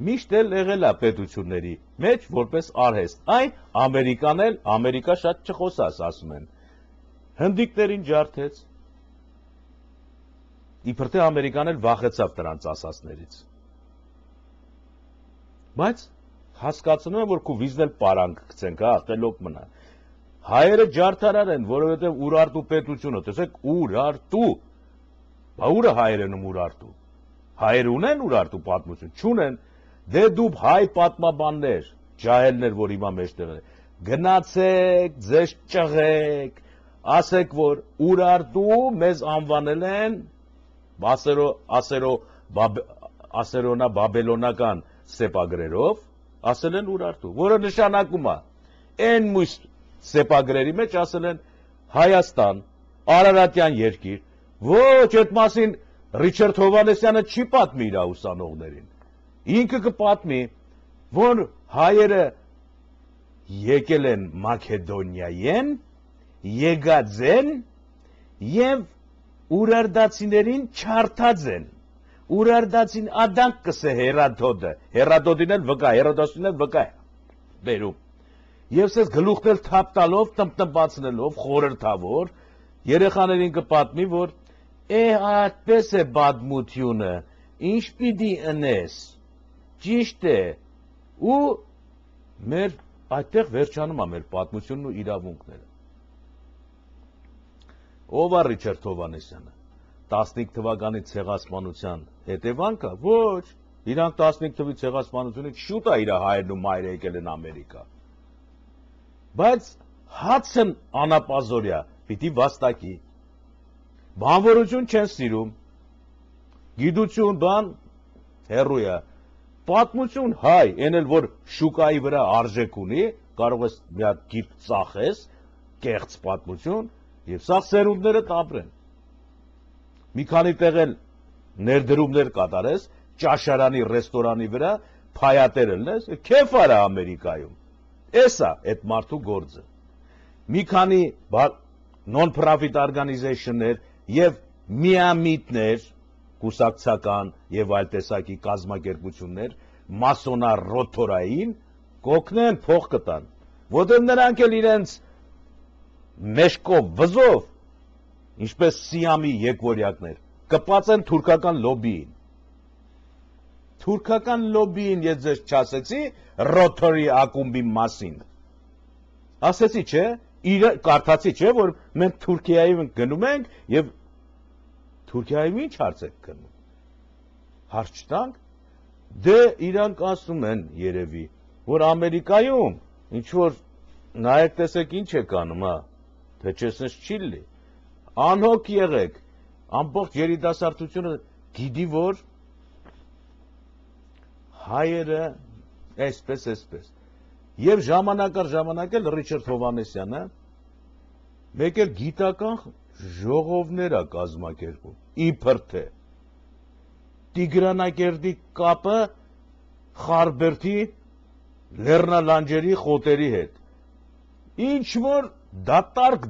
միշտ էլ եղել է պետությունների մեջ որպես արհեստ։ Այն Ամերիկան էլ, Ամերիկա շատ չխոսաս ասում են։ Հնդիկներին ջարդեց։ Իբր թե Ամերիկան էլ վախեցավ դրանց ասածներից։ Բայց հասկացնում եմ, որ քու վիզն էլ պարանք գցենք, հա, խելոք մնա։ Հայերը ջարդարար են, որովհետև Ուրարտու պետությունը, տեսեք, Ուրարտու։ Բա ուրը հայեր են Ուրարտու։ Հայերը ունեն Ուրարտու պատմություն, չունեն։ Դե դուք հայ պատմաբաններ, ջահելներ, որ հիմա մեջտեղ են, գնացեք, ձեզ ճղեք, ասեք, որ Ուրարտու մեզ անվանել են ասերոնա բաբելոնական սեպագրերով, ասել են Ուրարտու, որը նշանակում է, են մույս սեպագրերի մեջ ասել են Հայաստան, Արարատյան երկիր, ոչ այդ մասին Ռիչարդ Հովանեսյանը չի պատմի իր ուսանողներին, ինքը կպատմի, որ հայերը եկել են Մակեդոնիայեն, եկած են և Ուրարտացիներին չարթած են, Ուրարտացին ադանք կսե Հերադոդը, Հերադոդին էլ վկա, Հերադոսին էլ վկա է, բերում, և սեզ գլուխն էլ թապ տալով, տնպտնպացնելով, խորհրդավոր, երեխաներին կպատմի, որ այդպես է պատմությունը, ինչ պիտի ընես, ճիշտ է, ու մեր այդտեղ վերջանում է մեր պատմությունն ու իրավունքները։ Ով է Ռիչարդ Հովանեսյանը, 15 թվականի ցեղասպանության հետևանքը, ոչ, իրանք 15 թվականի ցեղասպանությունից շուտ է իր հայրն ու մայրը եկել են Ամերիկա, բայց հացն անապազորյա պիտի վաստակի, բանվորություն չեն սիրում, գիտություն բան հեռու է, պատմություն հայ, են էլ որ շուկայի վրա արժեք ունի, կարող ես մի հատ գիրք ծախես, կեղծ պատմություն, և սաղ սերունդները տապրեն։ Մի քանի տեղ էլ ներդրումներ կատարես, ճաշարանի, ռեստորանի վրա, փայատեր ելնես, քեֆ արա Ամերիկայում։ Էս է այդ մարդու գործը։ Մի քանի non-profit organization-ներ և միամիտներ, կուսակցական և այլ տեսակի կազմակերպություններ, մասոնար ռոթորային, կօգնեն փող կտան, որտեղ նրանք էլ իրենց մեշկով, վզով, ինչպես Սիամի եկվորյակներ, կպածեն թուրքական լոբիին։ Թուրքական լոբիին ես ձեզ չասեցի ռոթորի ակումբի մասին։ Ասեցի, չէ, կարդացի, չէ, որ մենք Թուրքիայում գնում ենք և Թուրքիայում ինչ հարց եք գնում։ Հարց չտանք, դե իրանք ասում են երևի, որ Ամերիկայում ինչ-որ նայեք տեսեք ինչ եք անում, հա, թե չեսնես չի լի, անհոգ եղեք, ամբողջ երիտասարդությունը գիտի, որ հայերը այսպես, և ժամանակ առ ժամանակ էլ Ռիչարդ Հովանեսյանը մեկ էլ գիտական ժողովներ է կազմակերպում, իբր թե Տիգրանակերտի կապը Խարբերդի լեռնալանջերի խոտերի հետ, ինչ որ դատարկ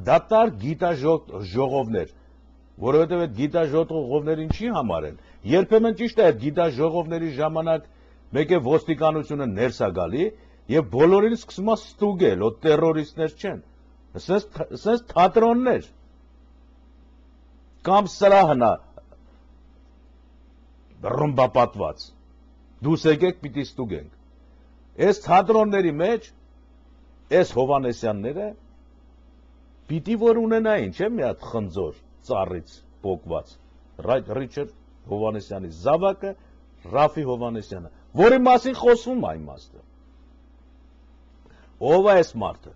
գիտաժողովներ, որովհետև այդ գիտաժողովներին չի համարեն։ Երբեմն ճիշտ է այդ գիտաժողովների ժամանակ մեկ է ոստիկանությունը ներս է գալի եւ բոլորին սկսում է ստուգել, օ տերորիստներ չեն։ Սենց թատրոններ կամ սրահն է ռմբապատված։ Դուս եկեք պիտի ստուգենք։ Այս թատրոնների մեջ այս Հովանեսյանները պիտի որ ունենային, չէ՞ մի հատ խնձոր ծառից պոկված։ Ռիչարդ Հովանեսյանի զավակը Ռաֆի Հովանեսյանը, որի մասին խոսվում է իմաստը։ Ով է այս մարդը։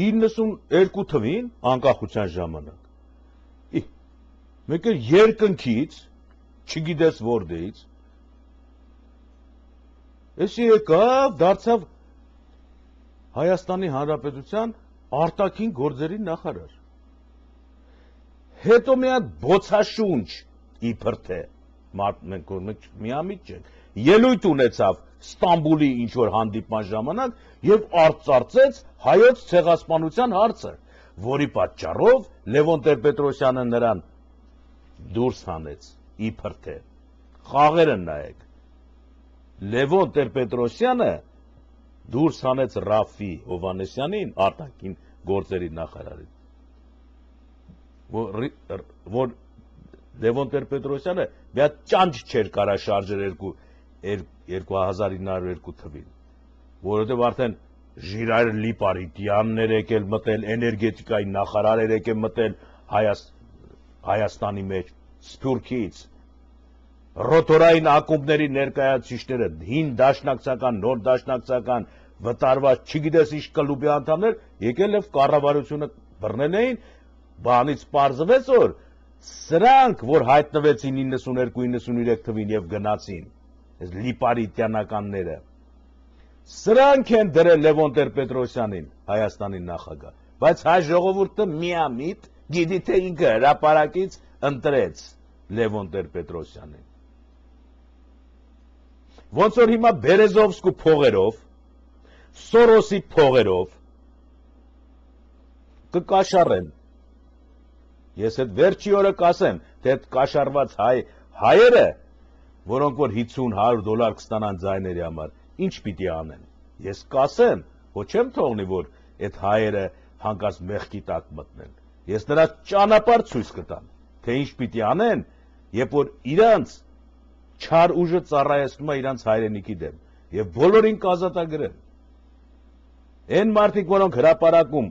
92 թվին անկախության ժամանակ։ Մեկ է երկնքից, չգիտես որտեղից, էսի եկավ, դարձավ Հայաստանի Հանրապետության արտաքին գործերի նախարար։ Հետո մի հատ բոցաշունչ իբր թե մենք միամիտ չենք, ելույթ ունեցավ Ստամբուլի ինչ-որ հանդիպման ժամանակ եւ արծարծեց հայոց ցեղասպանության հարցը, որի պատճառով Լևոն Տեր-Պետրոսյանը նրան դուրս հանեց իբր թե։ Խաղերը նայեք։ Լևոն Տեր-Պետրոսյանը դուրս հանեց Ռաֆի Հովանեսյանին, արտաքին գործերի նախարարին, որ Լևոն Տեր-Պետրոսյանը մի հատ ճանճ չէր կարա շարժեր 2902 թվին, որովհետև արդեն Ժիրայր Լիպարիտյաններ եկել մտել, էներգետիկայի նախարար եկել մտել Հայաստանի մեջ, Սփյուռքից, ռոտորային ակումբների ներկայացուցիչները, հին դաշնակցական, նոր դաշնակցական, վտարված, չգիտես ինչ կլուբի անդամներ, եկել եւ կառավարությունը բռնել էին, բանից պարզվեց, որ սրանք, որ հայտնվեցին 92-93 թվին եւ գնացին, այս լիպարիտյանականները, սրանք են դրել Լևոն Տեր-Պետրոսյանին, Հայաստանի նախագահ, բայց հայ ժողովուրդը միամիտ գիտի թե ինքը հրապարակից ընտրեց Լևոն Տեր-Պետրոսյանին։ Ոնց որ հիմա Բերեզովսկու փողերով, Սորոսի փողերով կկաշառեն։ Ես այդ վերջի օրը կասեմ, թե այդ կաշառված հայերը, որոնք որ 50-100 դոլար կստանան ձայների համար, ինչ պիտի անեն։ Ես կասեմ, ոչ չեմ թողնի, որ այդ հայերը հանկարծ մեղքի տակ մտնեն։ Ես նրանց ճանապարհ ցույց կտամ, թե ինչ պիտի անեն, երբ որ իրանց չար ուժը ծառայեցնում է իրանց հայրենիքի դեմ, եւ բոլորին կազատագրեն։ Այն մարդիկ, որոնք հրապարակում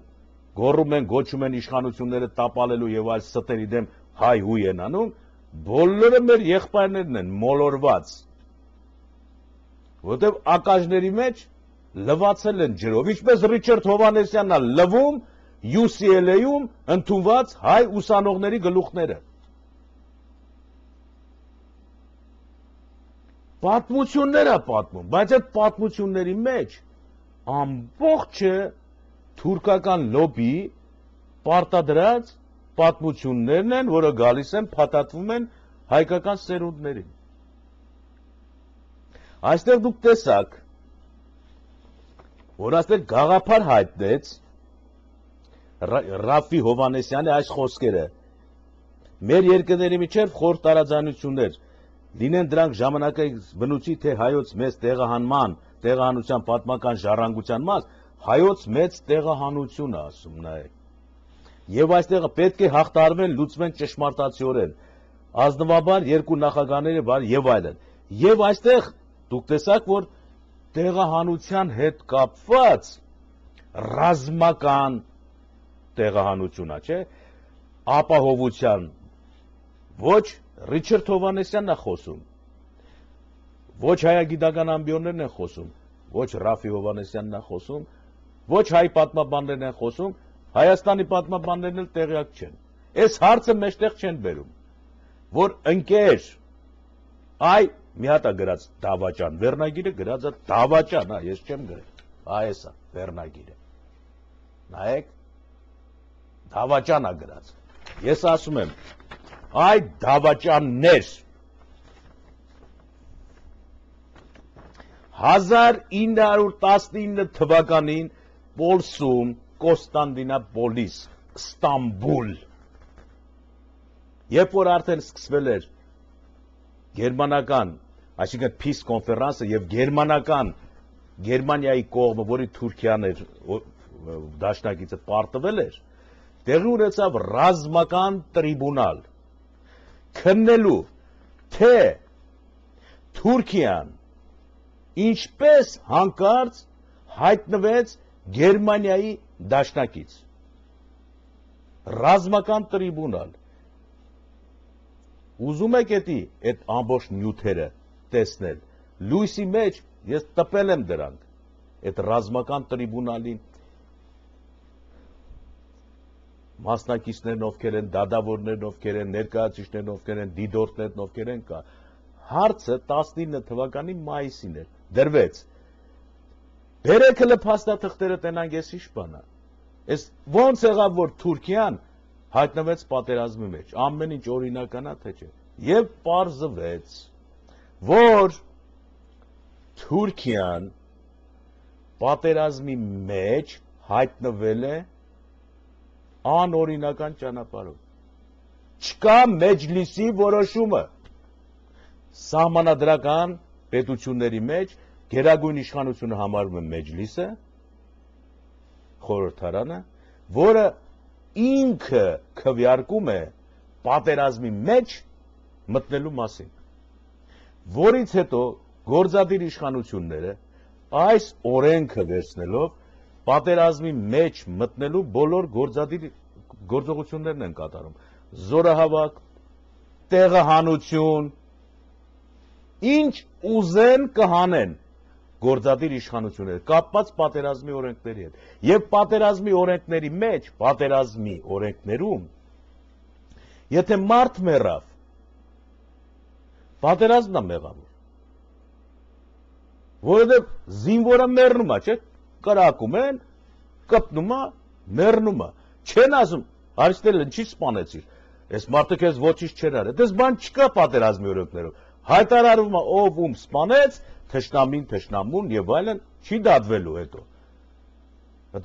գոռում են, գոչում են իշխանությունները տապալելու եւ այլ ստերի դեմ հայ-հույ են անում, բոլորը մեր եղբայրներն են մոլորված, որտեղ ակաժների մեջ լվացել են ջրով, ինչպես Ռիչարդ Հովանեսյանն է լվում UCLA-ում ընդունված հայ ուսանողների գլուխները։ Պատմություններ է պատմում, բայց այդ պատմությունների մեջ ամբողջը թուրքական լոբի պարտադրած պատմություններն են, որը գալիս են, փաթաթվում են հայկական սերունդներին։ Այստեղ դուք տեսաք, որ այստեղ գաղափար հայտնեց Ռաֆի Հովանեսյանի այս խոսքերը։ Մեր երկրների միջև խոր տարաձայնություններ լինեն, դրանք ժամանակի բնույթի թե հայոց մեծ տեղահանության պատմական ժառանգության մաս, հայոց մեծ տեղահանություն է ասում, նայեք։ Եվ այստեղ պետք է հաղթարվեն, լուծվեն ճշմարտացիորեն, ազնվաբար երկու նախագահները եւ այլն։ Եվ այստեղ դուք տեսաք, որ տեղահանության հետ կապված ռազմական տեղահանությունա, չէ, ապահովության ոչ Ռիչարդ Հովանեսյանն է խոսում, ոչ հայագիտական ամբիոններն են խոսում, ոչ Ռաֆի Հովանեսյանն է խոսում, ոչ հայ պատմաբաններն են խոսում, Հայաստանի պատմաբաններն էլ տեղյակ չեն։ Այս հարցը մեջտեղ չեն բերում, որ ընկեր, այ մի հատ է գրած դավաճան, վերնագիրը գրած է դավաճան, ես չեմ գրել, այս է վերնագիրը, նայեք, դավաճան է գրած, ես ասում եմ, այդ դավաճաններ 1919 թվականին Պոլսում, Կոստանդինապոլիս, Ստամբուլ։ Երբ որ արդեն սկսվել էր գերմանական, այսինքն peace conference-ը եւ Գերմանիայի կողմը, որի Թուրքիան էր դաշնակիցը պարտվել էր, տեղի ունեցավ ռազմական տրիբունալ քննելու, թե Թուրքիան ինչպես հանկարծ հայտնվեց Գերմանիայի դաշնակից։ Ռազմական տրիբունալ։ Ուզում եք այդ ամբողջ նյութերը տեսնել։ Լույսի մեջ ես տպել եմ դրանք, այդ ռազմական տրիբունալին մասնակիցներն ովքեր են, դատավորներն ովքեր են, ներկայացուցիչներն ովքեր են, դիտորդներն ովքեր են կա։ Հարցը 19 թվականի մայիսին էր, դրվեց։ Բերեք հələ փաստաթղթերը տենանք, ես ինչ բան է։ Ես ոնց եղավ, որ Թուրքիան հայտնվեց պատերազմի մեջ, ամեն ինչ օրինական է, թե չէ։ Եվ պարզվեց, որ Թուրքիան պատերազմի մեջ հայտնվել է անօրինական ճանապարհով։ Չկա մեջլիսի որոշումը։ Սահմանադրական պետությունների մեջ գերագույն իշխանությունը համարվում է մեջլիսը, խորհրդարանը, որը ինքը քվեարկում է պատերազմի մեջ մտնելու մասին, որից հետո գործադիր իշխանությունները այս օրենքը վերցնելով պատերազմի մեջ մտնելու բոլոր գործադիր գործողություններն են կատարում, զորահավաք, տեղահանություն, ինչ ուզեն կհանեն գործադիր իշխանությունները, կապված պատերազմի օրենքների հետ, եւ պատերազմի օրենքների մեջ, պատերազմի օրենքներում, եթե մարդ մեռավ, պատերազմն է մեղավոր, որովհետեւ զինվորը մեռնում է, չէ՞, կրակում են, կպնում է, մեռնում է, չեն ասում, Արիստոտելը ինչի սպանեցիր, այս մարդը քեզ ոչինչ չեր արել, դες բան չկա պատերազմի օրենքներով, հայտարարվում է ով ում սպանեց, թշնամին, թշնամուն եւ այլն, չի դատվելու հետո։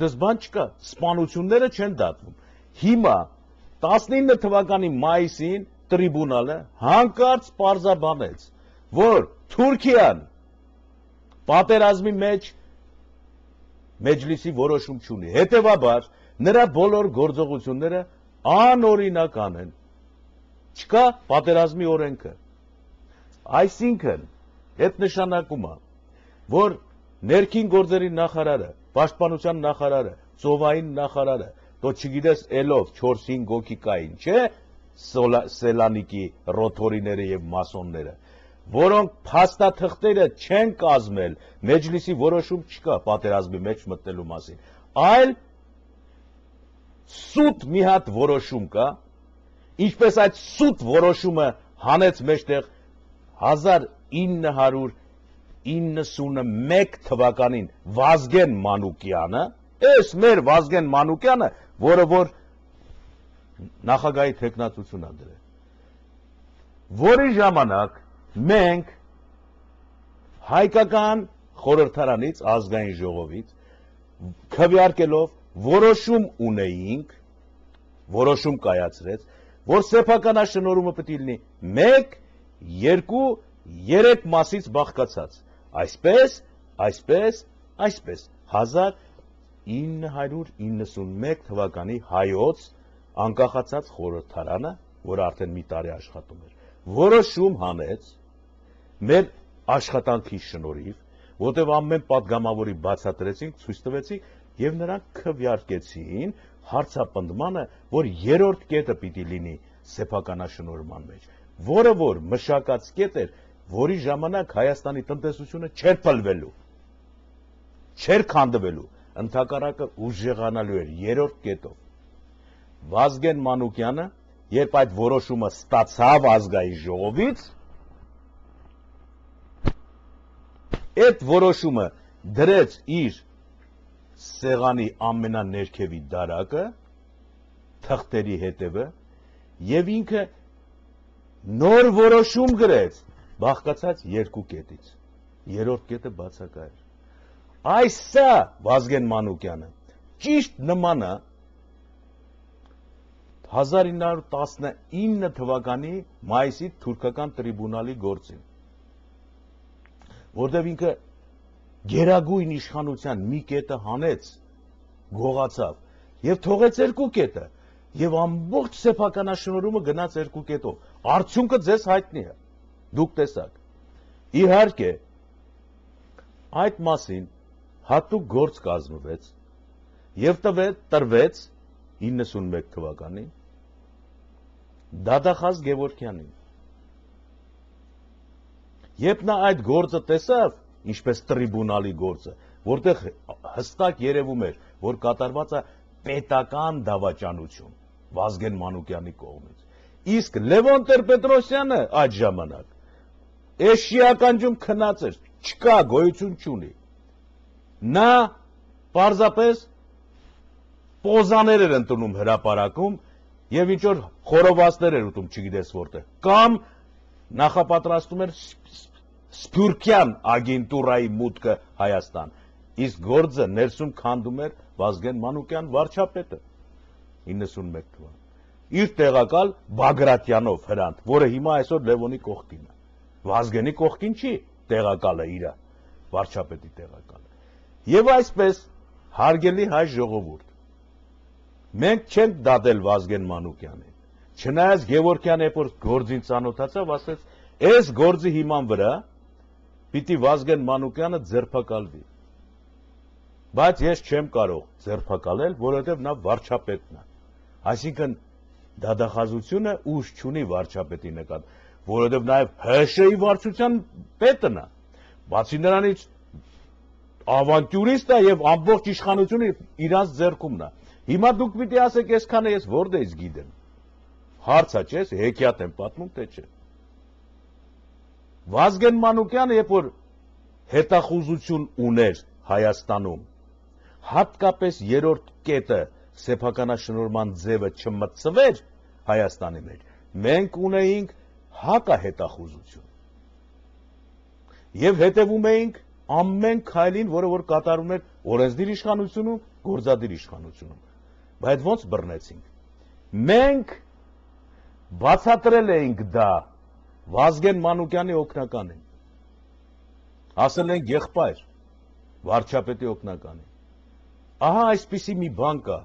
Դες բան չկա, սպանությունները չեն դատվում։ Հիմա 19 թվականի մայիսին տրիբունալը հանկարծ պարզաբանեց, որ Թուրքիան պատերազմի մեջ մեջլիսի որոշում չունի, հետևաբար նրա բոլոր գործողությունները անօրինական են, չկա պատերազմի օրենքը։ Այսինքն, այդ նշանակում է, որ ներքին գործերի նախարարը, պաշտպանության նախարարը, ծովային նախարարը, դո չգիտես ելով 4-5 հոգի կային, չէ, Սելանիկի ռոթորիները եւ մասոնները, որոնք փաստաթղթերը չեն կազմել, մեջլիսի որոշում չկա պատերազմի մեջ մտնելու մասին, այլ սուտ մի հատ որոշում կա, ինչպես այդ սուտ որոշումը հանեց մեջտեղ 1991 թվականին Վազգեն Մանուկյանը, այս մեր Վազգեն Մանուկյանը, որը որ նախագահի թեկնածություն է դրել, որի ժամանակ մենք հայկական խորհրդարանից, ազգային ժողովից քվեարկելով որոշում ունեինք, որոշում կայացրեց, որ սեփականաշնորհումը պետք է լինի 1, 2, 3 մասից բաղկացած, այսպես, 1991 թվականի հայոց անկախացած խորհրդարանը, որ արդեն մի տարի աշխատում էր, որոշում հանեց մեր աշխատանքի շնորհիվ, որտեղ ամեն պատգամավորի բացատրեցինք, ցույց տվեցինք եւ նրանք քվեարկեցին հարցապնդմանը, որ երրորդ կետը պիտի լինի սեփականաշնորհման մեջ, որը որ մշակած կետ էր, որի ժամանակ Հայաստանի տնտեսությունը չէր փլվելու, չէր քանդվելու, ընդհակառակը ուժեղանալու էր երրորդ կետով։ Վազգեն Մանուկյանը, երբ այդ որոշումը ստացավ ազգային ժողովից, այդ որոշումը դրեց իր սեղանի ամենաներքևի դարակը, թղթերի հետևը, եւ ինքը նոր որոշում գրեց, բաղկացած 2 կետից, երրորդ կետը բացակա էր։ Այս սա Վազգեն Մանուկյանը ճիշտ նմանը 1919 թվականի մայիսի թուրքական տրիբունալի գործին, որտեղ ինքը գերագույն իշխանության մի կետը հանեց, գողացավ եւ թողեց երկու կետը եւ ամբողջ սեփականաշնորհումը գնաց երկու կետով, արդյունքը ձեզ հայտնի է, դուք տեսաք, իհարկե այդ մասին հատուկ գործ կազմվեց եւ տրվեց 91 թվականին Դադախազ Գևորգյանին։ Երբ նա այդ գործը տեսավ, ինչպես տրիբունալի գործը, որտեղ հստակ երևում էր, որ կատարված է պետական դավաճանություն Վազգեն Մանուկյանի կողմից, իսկ Լևոն Տեր-Պետրոսյանը այդ ժամանակ էշիականջում քնած էր, չկա, գոյություն չունի, նա պարզապես պոզաներ էր ընդունում հրապարակում եւ ինչ որ խորովածներ էր ուտում, չգիտես որտեղ, կամ նախապատրաստում էր Սփյուռքյան ագենտուրայի մուտքը Հայաստան, իսկ գործը ներսում քանդում էր Վազգեն Մանուկյան վարչապետը 91 թվականին, իր տեղակալ Բագրատյանով Հրանտ, որը հիմա այսօր Լևոնի կողքին է, Վազգենի կողքին չի, տեղակալը իրա, վարչապետի տեղակալը, եւ այսպես հարգելի հայ ժողովուրդ, մենք չենք դատել Վազգեն Մանուկյանին, չնայած Գևորգյանը երբ որ գործին ծանոթացավ, ասեց, այս գործի հիման վրա պիտի Վազգեն Մանուկյանը ձերբակալվի, բայց ես չեմ կարող ձերբակալել, որովհետև նա վարչապետն է, այսինքն դադախազությունը ուժ չունի վարչապետի նկատմամբ, որովհետև նաև ՀՇ-ի վարչության պետն է, բացի նրանից ավանտյուրիստ է եւ ամբողջ իշխանությունը իրանց ձեռքումն է։ Հիմա դուք պիտի ասեք, այսքանը ես որտեղից գիտեմ։ Հարցա չես, հեքիաթ եմ պատմում, թե չէ։ Վազգեն Մանուկյանը, երբ որ հետախուզություն ուներ Հայաստանում, հատկապես երրորդ կետը սեփականաշնորհման ձևը չմտցվեր Հայաստանի մեջ, մենք ունեինք հակահետախուզություն։ Եվ հետևում էինք ամեն քայլին, որը որ կատարում էր օրենսդիր իշխանությունում, գործադիր իշխանությունում։ Բայց ոնց բռնեցինք։ Մենք բացատրել էինք դա Վազգեն Մանուկյանի օգնականին։ Ասել ենք եղբայր, վարչապետի օգնականին։ Ահա այսպիսի մի բան կա։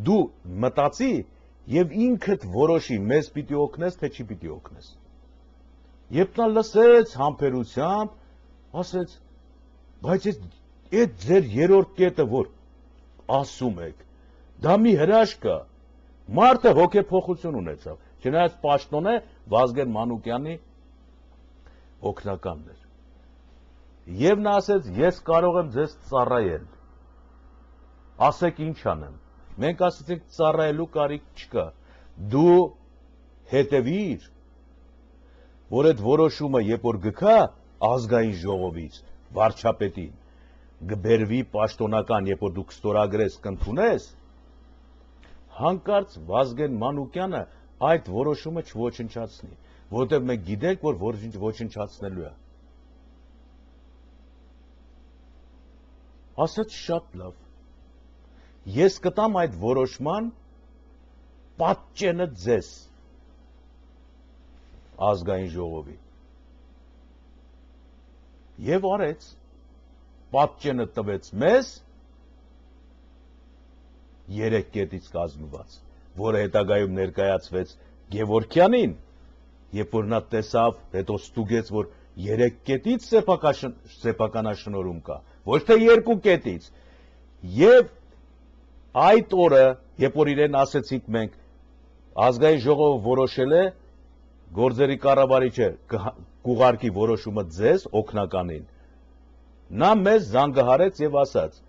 Դու մտածի եւ ինքդ որոշի, մեզ պիտի օգնես, թե չի պիտի օգնես։ Երբ նա լսեց համբերությամբ, ասեց, բայց այդ ձեր երրորդ կետը, որ ասում եք, դա մի հրաշք է, մարդը հոգեփոխություն ունեցավ, չնայած պաշտոն է Վազգեն Մանուկյանի օգնականն էր։ Եվ նա ասեց, ես կարող եմ ձեզ ծառայել, ասեք ինչ անեմ, մենք ասեցինք ծառայելու կարիք չկա, դու հետևիր, որ այդ որոշումը երբ որ գքա ազգային ժողովից, վարչապետին, գբերվի պաշտոնական, երբ որ դուք ստորագրես, կընդունես, հանկարծ Վազգեն Մանուկյանը այդ որոշումը չոչնչացնի, որովհետև մենք գիտենք, որ ոչնչացնելու է։ Ասաց շատ լավ, ես կտամ այդ որոշման պատճենը ձեզ, ազգային ժողովի։ Եվ արեց, պատճենը տվեց մեզ, երեք կետից կազմված, որը հետագայում ներկայացվեց Գևորգյանին, երբ որ նա տեսավ, հետո ստուգեց, որ երեք կետից սեփականաշնորհում կա, ոչ թե երկու կետից, եւ այդ օրը, երբ որ իրեն ասեցինք մենք, ազգային ժողովը որոշել է, գործերի կառավարիչը կուղարկի որոշումը ձեզ օգնականին, նա մեզ զանգահարեց եւ ասաց,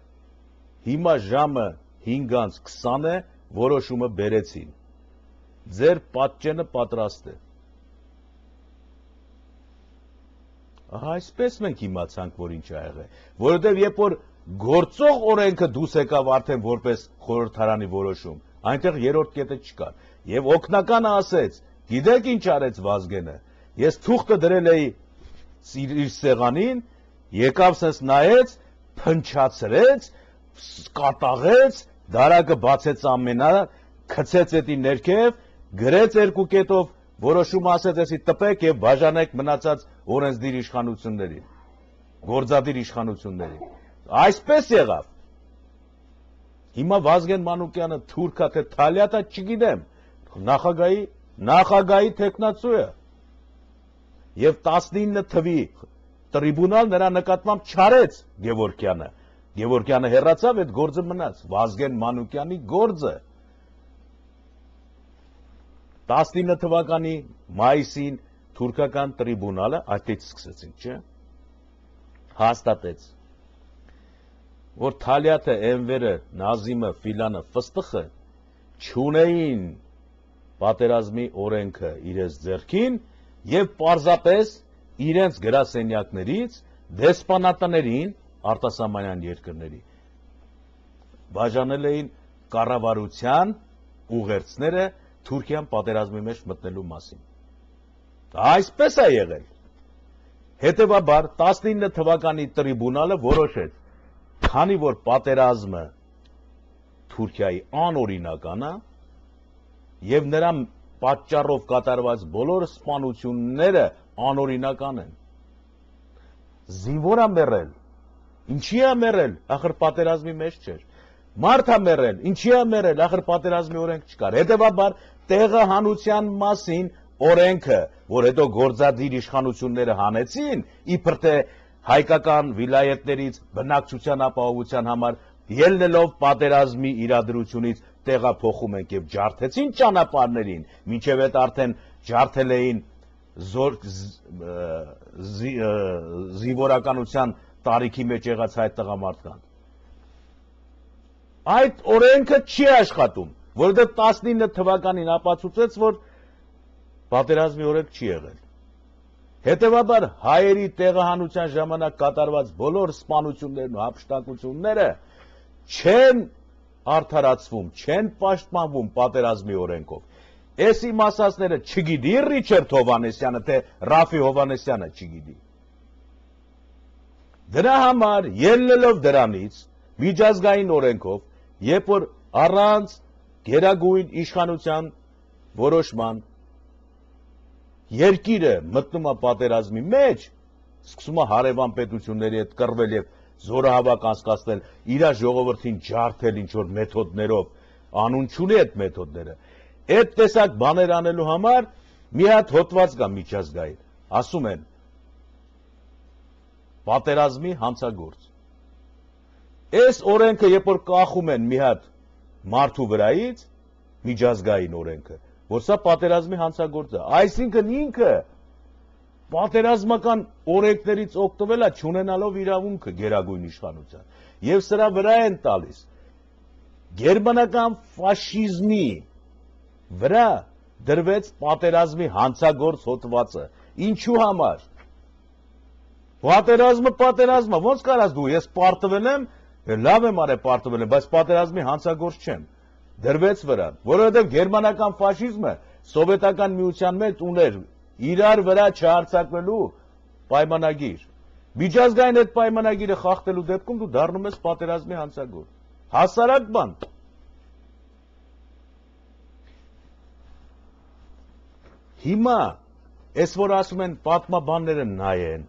հիմա ժամը 5:20 է, որոշումը բերեցին, ձեր պատճենը պատրաստ է։ Ահա այսպես մենք իմացանք, որ ինչ ա եղել, որովհետև երբ որ գործող օրենքը դուրս եկավ արդեն որպես խորհրդարանի որոշում, այնտեղ երրորդ կետը չկար, եւ օգնականը ասեց, գիտեք ինչ արեց Վազգենը, ես թուղթը դրել էի իր սեղանին, եկավ սենց նայեց, փնչացրեց, կատաղեց, դարակը բացեց ամենա, քցեց էտի ներքև, գրեց երկու կետով, որոշում ասեց էսի տպեք եւ բաժանեք մնացած օրենսդիր իշխանություններին, գործադիր իշխանություններին։ Այսպես եղավ։ Հիմա Վազգեն Մանուկյանը թուրքա թե թալյատա չգիտեմ, նախագահի տեխնացու է։ Եվ 19 թվի տրիբունալ նրա նկատմամբ չարեց Գևորգյանը։ Գևորգյանը հեռացավ, այդ գործը մնաց, Վազգեն Մանուկյանի գործը։ 19 թվականի մայիսին թուրքական տրիբունալը այդտեղից սկսեցին, չէ՞։ Հաստատեց, որ Թալյատը, Էնվերը, Նազիմը, Ֆիլանը, Ֆստխը չունեին պատերազմի օրենքը իրենց ձեռքին եւ պարզապես իրենց գրասենյակներից դեսպանատներին արտասահմանյան երկրների բաժանել էին կառավարության ուղերձները Թուրքիան պատերազմի մեջ մտնելու մասին։ Այսպես է եղել։ Հետևաբար 19 թվականի տրիբունալը որոշեց, քանի որ պատերազմը Թուրքիայի անօրինական է եւ նրա պատճառով կատարված բոլոր սպանությունները անօրինական են։ Զինվոր է մեռել։ Ինչի է մեռել, ախր պատերազմի մեջ չէր։ Մարդ է մեռել, ինչի է մեռել, ախր պատերազմի օրենք չկար։ Հետևաբար տեղահանության մասին օրենքը, որ հետո գործադիր իշխանությունները հանեցին, իբր թե հայկական վիլայետներից բնակչության ապահովության համար ելնելով պատերազմի իրադրությունից տեղափոխում ենք եւ ջարդեցին ճանապարհներին, մինչեւ այդ արդեն ջարդել էին զինվորականության տարիքի մեջ եղած հայ տղամարդկանց։ Այդ օրենքը չի աշխատում, որովհետեւ 19 թվականին ապացուցեց, որ պատերազմի օրենք չի եղել։ Հետևաբար հայերի տեղահանության ժամանակ կատարված բոլոր սպանություններն ու հափշտակությունները չեն արդարացվում, չեն պաշտպանվում պատերազմի օրենքով։ Այս իմաստները չգիտի Ռիչարդ Հովհաննեսյանը, թե Ռաֆի Հովհաննեսյանը չգիտի։ Դրա համար ելնելով դրանից միջազգային օրենքով, երբ որ առանց գերագույն իշխանության որոշման երկիրը մտնում է պատերազմի մեջ, սկսում է հարևան պետությունների հետ կռվել եւ զորահավաք անցկացնել, իր ժողովրդին ջարդել ինչ-որ մեթոդներով, անուն չունի այդ մեթոդները։ Այդ տեսակ բաներ անելու համար մի հատ հոդված կա միջազգային, ասում են պատերազմի հանցագործ։ Այս օրենքը երբ որ կախում են մի հատ մարդու վրայից, միջազգային օրենքը, որ սա պատերազմի հանցագործ է, այսինքն ինքը պատերազմական օրենքներից օգտվել է չունենալով իրավունքը գերագույն իշխանության եւ սրա վրա են տալիս գերմանական ֆաշիզմի վրա դրվեց պատերազմի հանցագործ հոդվածը։ Ինչու համար։ Պատերազմը ոնց կարաս դու, ես պարտվել եմ, լավ եմ արել պարտվել եմ, բայց պատերազմի հանցագործ չեմ։ Դրվեց վրան, որովհետև գերմանական ֆաշիզմը սովետական միության մեջ ուներ իրար վրա չհարձակվելու պայմանագիր։ Միջազգային այդ պայմանագիրը խախտելու դեպքում դու դառնում ես պատերազմի հանցագործ։ Հասարակ բան։ Հիմա, այս որ ասում են պատմաբանները նայեն,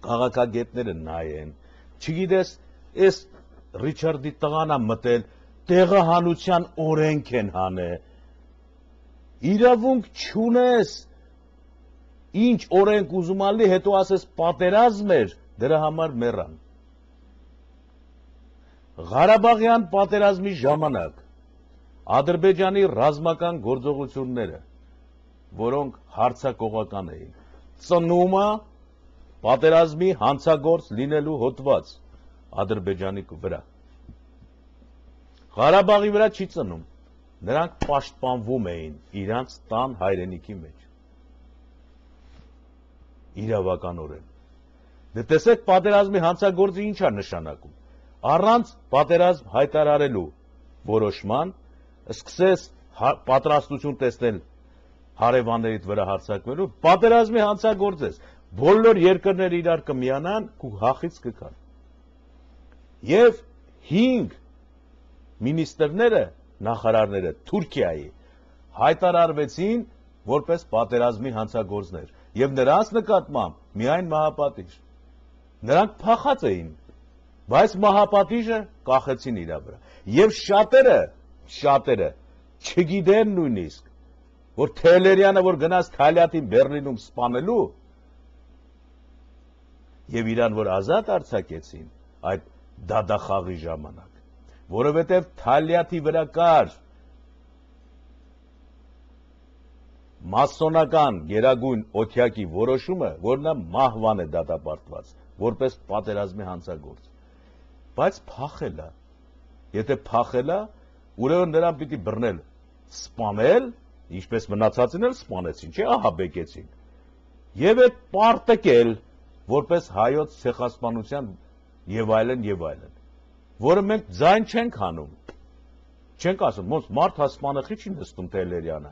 քաղաքագետները նայեն, չգիտես, այս Ռիչարդի տղան է մտել, տեղահանության օրենք են հանե, իրավունք չունես, ինչ օրենք ուզում ալի, հետո ասես պատերազմ էր, դրա համար մեռան։ Ղարաբաղյան պատերազմի ժամանակ Ադրբեջանի ռազմական գործողությունները, որոնք հարցակողական էին, ծնումը պատերազմի հանցագործ լինելու հոդված Ադրբեջանի վրա։ Ղարաբաղի վրա չի ծնում, նրանք պաշտպանվում էին իրանց տան հայրենիքի մեջ։ Իրավականորեն։ Դե տեսեք պատերազմի հանցագործը ինչ է նշանակում։ Առանց պատերազմ հայտարարելու որոշման սկսես պատրաստություն տեսնել հարևաններիդ վրա հարձակվելու, պատերազմի հանցագործ ես։ Բոլոր երկրները իրար կմիանան ու հախից կգան։ Եվ 5 մինիստրները, նախարարները Թուրքիայի հայտարարվեցին որպես պատերազմի հանցագործներ եւ նրանց նկատմամբ միայն մահապատիժ։ Նրանք փախած էին, բայց մահապատիժը կախեցին իր վրա։ Եվ շատերը չգիտեն նույնիսկ, որ Թելերյանը, որ գնաց Թալյատին Բեռլինում սպանելու, եւ իրան որ ազատ արձակեցին այդ դադախաղի ժամանակ, որովհետեւ Թալյատի վրա կար մասոնական գերագույն օթյակի որոշումը, որ նա մահվան է դատապարտված, որպես պատերազմի հանցագործ։ Բայց փախել է։ Եթե փախել է, ուրեմն նրան պիտի բռնել, սպանել, ինչպես մնացածին էլ սպանեցին, չէ, ահաբեկեցին։ Եվ այդ պարտկել, որպես հայոց ցեղասպանության եւ այլն, որը մենք ձայն չենք հանում։ Չենք ասում, ոնց մարդ հասպանախի չի նստում Թելերյանը։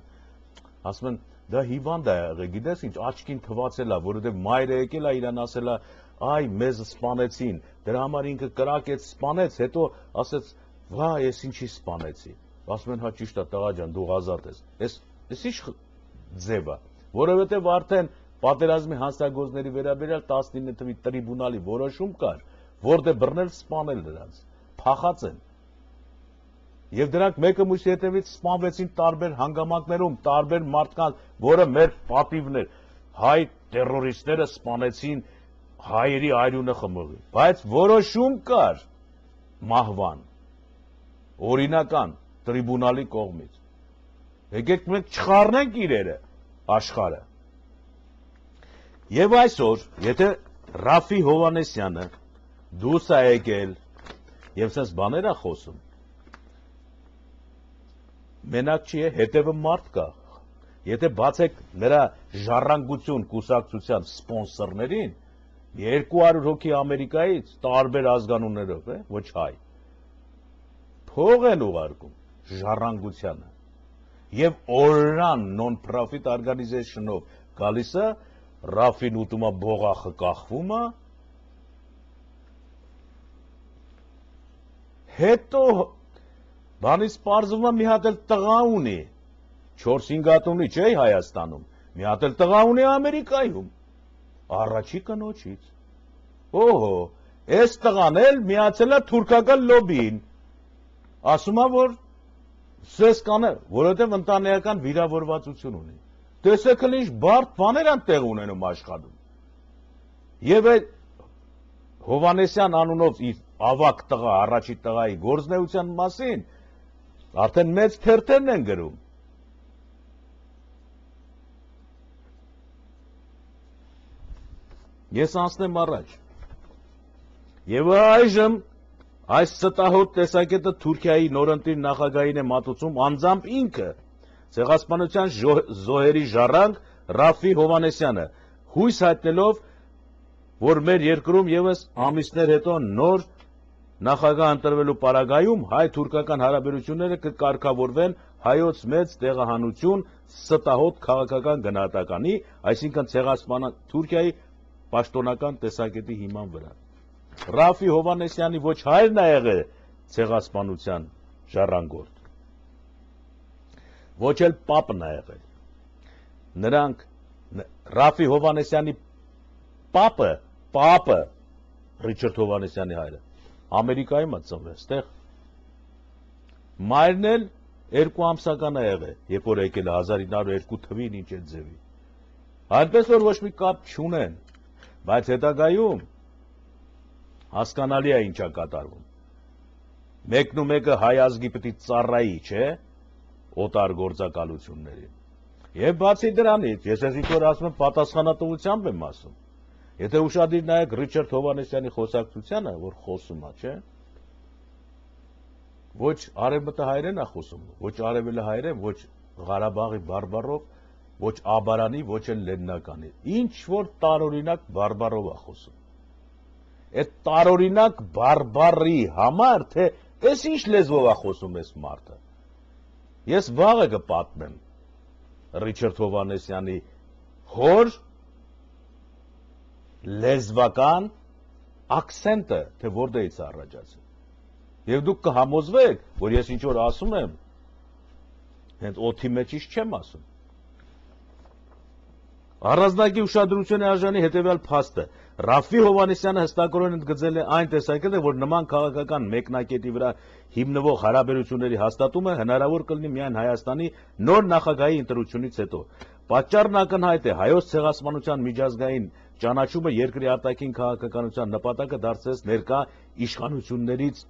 Ասում են, դա հիվանդ է եղել, գիտես ինչ, աչքին թվացել է, որովհետև մայրը եկել է իրան ասել է, այ մեզ սպանեցին, դրա համար ինքը կրակեց, սպանեց, հետո ասեց, վա, ես ինչի սպանեցի։ Ասում են, հա ճիշտ է, տղա ջան, դու ազատ ես։ Էս ինչ ձև է, որովհետև արդեն պատերազմի հանցագործների վերաբերյալ 19 թվականի տրիբունալի որոշում կար, որտեղ բռնել սպանել նրանց, փախած են։ Եվ դրանք մեկը մյուսի հետևից սպանվեցին տարբեր հանգամանքներում, տարբեր մարդկանց, որը մեր պատիվն էր, հայ տերորիստները սպանեցին հայերի արյունը խմողի, բայց որոշում կար մահվան, օրինական տրիբունալի կողմից։ Եկեք մենք չխառնենք իրերը, աշխարհը։ Եվ այսօր, եթե Ռաֆի Հովհաննիսյանը դուրս է եկել եւ sense բաներ է խոսում, մենակ չի է, հետևը մարդ կա։ Եթե բացեք նրա ժառանգություն կուսակցության սպոնսորներին, 200 հոգի Ամերիկայից, տարբեր ազգանուններով, ոչ հայ, փող են ուղարկում ժառանգությանը։ Եվ օրրան non-profit organization-ով գալիս է, Ռաֆին ուտում է բողախը կախվում է, հետո բանից պարզվում է մի հատ էլ տղա ունի, 4-5 հատ ունի, չէ Հայաստանում, մի հատ էլ տղա ունի Ամերիկայում, առաջի կնոջից։ Օհո, այս տղան էլ միացել է թուրքական լոբիին, ասում է, որ սես կանը, որովհետև ընտանեկան վիրավորվածություն ունի։ Տեսեք ինչ բարդ բաներ են տեղ ունենում աշխատում։ Եվ այդ Հովհաննիսյան անունով իր ավակ տղա, առաջի տղայի գործնեության մասին արդեն մեծ թերթերն են գրում։ Ես անցնեմ առաջ։ Եվ այժմ այս ստահոդ տեսակետը Թուրքիայի նորընտիր նախագահին է մատուցում անձամբ ինքը, ցեղասպանության զոհերի ժառանգ Ռաֆի Հովհաննիսյանը, հույս հայտնելով, որ մեր երկրում եւս ամիսներ հետո նոր նախագահ ընտրվելու պարագայում հայ-թուրքական հարաբերությունները կկարգավորվեն հայոց մեծ տեղահանություն ստահոդ քաղաքական գնահատականի, այսինքն Թուրքիայի պաշտոնական տեսակետի հիման վրա։ Ռաֆի Հովհաննիսյանի ոչ հայրն է եղել ցեղասպանության ժառանգորդ, ոչ էլ պապն է եղել։ Նրանք Ռաֆի Հովհաննիսյանի պապը Ռիչարդ Հովհաննիսյանի հայրը Ամերիկայում է ծնվել, ստեղ։ Մայրն էլ 2 ամսական է եղել, երբ որ եկել է 1902 թվին ինչ է ձևի։ Այնպես որ ոչ մի կապ չունեն, բայց հետագայում հասկանալի է ինչա կատարվում։ Մեկն ու մեկը հայ ազգի պետք է ծառայի, չէ՞, օտար գործակալություններին։ Եվ բացի դրանից, ես այսինքն որ ասում եմ պատասխանատվությամբ եմ ասում։ Եթե ուշադիր նայեք Ռիչարդ Հովհաննիսյանի խոսակցությանը, որ խոսում է, չէ՞, ոչ արևմտը հայերեն է խոսում, ոչ արևելը հայերեն, ոչ Ղարաբաղի բարբառով, ոչ աբարանի, ոչ էլ լեննականի։ Ինչ որ տարօրինակ բարբառով է խոսում։ Այդ տարօրինակ բարբառի համար, թե այս ինչ լեզվով է խոսում այս մարդը։ Ես վաղը կպատմեմ Ռիչարդ Հովհաննիսյանի հոր լեզվական աքսենտը, թե որտեղից է առաջացել։ Եվ դուք կհամոզվեք, որ ես ինչ որ ասում եմ, հենց օդի մեջից չեմ ասում։ Առանձնակի ուշադրության է արժանի հետևյալ փաստը. Ռաֆֆի Հովհաննիսյանը հստակորեն ընդգծել է այն տեսակետը, որ նման քաղաքական մեկնակետի վրա հիմնվող հարաբերությունների հաստատումը հնարավոր կլինի միայն Հայաստանի նոր նախագահի ընտրությունից հետո։ Պատճառն ակնհայտ է, հայոց ցեղասպանության միջազգային ճանաչումը երկրի արտաքին քաղաքականության նպատակը դարձրեց ներկա իշխանություններից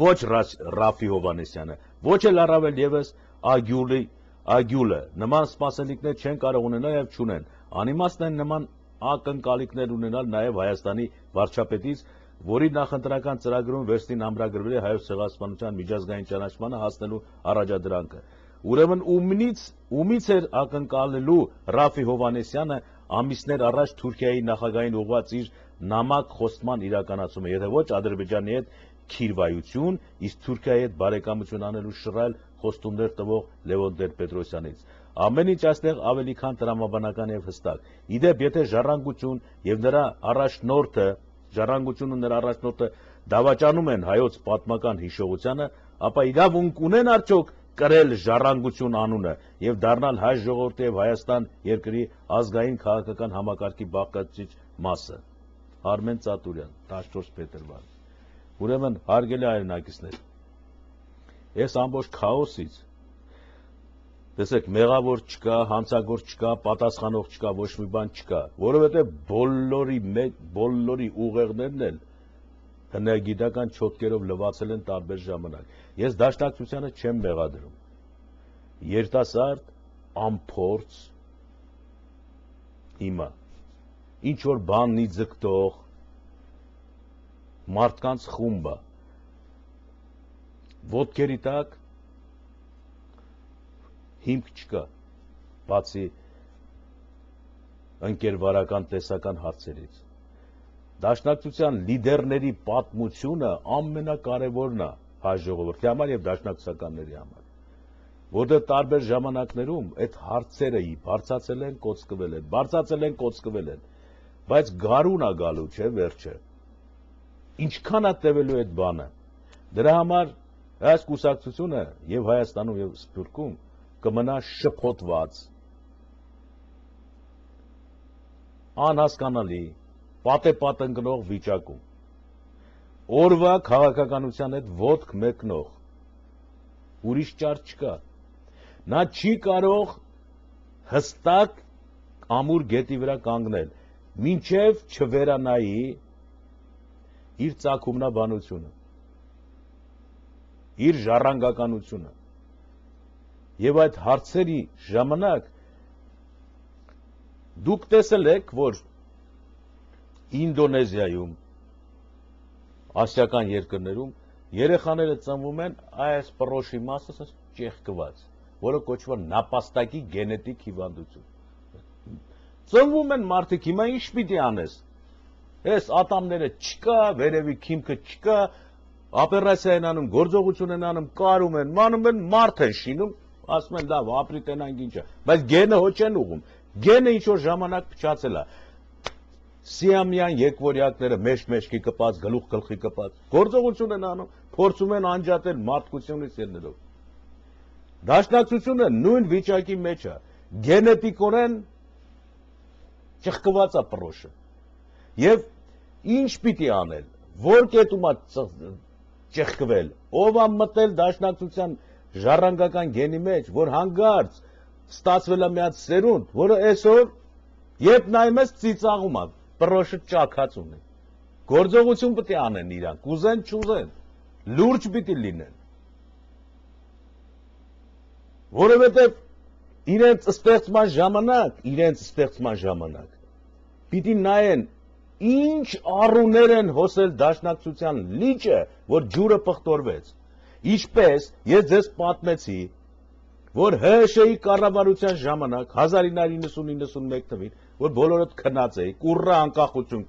ոչ Ռաֆֆի Հովհաննիսյանը, ոչ էլ առավել ևս Ագյուլը նման սպասելիքներ չեն կարող ունենալ եւ չունեն։ Անիմաստ են նման ակնկալիքներ ունենալ նաեւ Հայաստանի վարչապետից, որի նախընտրական ծրագրում վերստին ամրագրվել է հայոց ցեղասպանության միջազգային ճանաչմանը հասնելու առաջադրանքը։ Ուրեմն ումից էր ակնկալելու Ռաֆֆի Հովհաննիսյանը ամիսներ առաջ Թուրքիայի նախագահային ուղղված իր նամակ խոստման իրականացումը, եթե ոչ Ադրբեջանի հետ քիրվայություն, իսկ Թուրքիայի հետ բարեկամություն անելու շռայլ խոստումներ տվող Լևոն Տեր-Պետրոսյանից։ Ամեն ինչ այստեղ ավելի քան տրամաբանական եւ հստակ։ Իդեպ, եթե ժառանգությունն ու նրա առաջնորդը դավաճանում են հայոց պատմական հիշողությանը, ապա իրավունք ունեն արդյոք կրել ժառանգություն անունը եւ դառնալ հայ ժողովրդի եւ Հայաստան երկրի ազգային քաղաքական համակարգի բաղկացուցիչ մասը։ Արմեն Ծատուրյան, 14 փետրվար։ Ուրեմն, հարգելի հայրենակիցներ, այս ամբողջ քաոսից, տեսեք, մեղավոր չկա, հանցագործ չկա, պատասխանող չկա, ոչ մի բան չկա, որովհետև բոլորի ուղեղներն էլ հնագիտական չոտքերով լվացել են տարբեր ժամանակ։ Ես դաշնակցությանը չեմ մեղադրում։ Երիտասարդ, անփորձ, հիմա, ինչ որ բաննի ձգտող, մարդկանց խումբը, ոտքերի տակ հիմք չկա, բացի ընկերվարական տեսական հարցերից։ Դաշնակցության լիդերների պատմությունը ամենակարևորն է հայ ժողովրդի համար եւ դաշնակցականների համար, որտեղ տարբեր ժամանակներում այդ հարցերը բարձրացել են, կոծկվել են, բայց գարուն է գալու, չէ, վերջը։ Ինչքան է տևելու այդ բանը։ Դրա համար այս կուսակցությունը եւ Հայաստանում եւ Սփյուռքում կմնա շփոթված, անհասկանալի, պատեպատ ընկնող վիճակում, օրվա քաղաքականության հետ ոտք մեկնող, ուրիշ ճար չկա։ Նա չի կարող հստակ ամուր գետի վրա կանգնել, մինչև չվերանայի իր ծագումնաբանությունը, իր ժառանգականությունը։ Եվ այդ հարցերի ժամանակ դուք տեսել եք, որ Ինդոնեզիայում, ասիական երկրներում երեխաները ծնվում են այս պռոշի մասը ճեղքված, որը կոչվում է նապաստակի գենետիկ հիվանդություն։ Ծնվում են մարդիկ, հիմա ինչ պիտի անես։ Այս ատամները չկա, վերևի քիմքը չկա, օպերացիա են անում, գործողություն են անում, կարում են, մանում են, մարդ են շինում, ասում են լավ, ապրի տենանք ինչա, բայց գենը հո չեն ուղում, գենը ինչ-որ ժամանակ փչացել է, սիամյան եկվորյակները մեջքի կպած, գլուխ գլխի կպած, գործողություն են անում, փորձում են անջատել մարդկությունից ելնելով։ Դաշնակցությունը նույն վիճակի մեջ է, գենետիկորեն ճղկված է պռոշը, և ինչ պիտի անել, որ կետում է ճեղքվել, ով է մտել դաշնակցության ժառանգական գենի մեջ, որ հանգարց ստացվել է մի հատ սերունդ, որը այսօր, երբ նայում ես ծիծաղում է, պռոշը ճաքած ունի։ Գործողություն պիտի անեն իրանք, կուզեն չուզեն, լուրջ պիտի լինեն։ Որովհետև իրենց ստեղծման ժամանակ պիտի նայեն ինչ առուներ են հոսել դաշնակցության լիճը, որ ջուրը պղտորվեց։ Ինչպես ես ձեզ պատմեցի, որ ՀՀՇ-ի կառավարության ժամանակ 1990-91 թվին, որ բոլորդ քնած էիք, ուռա անկախություն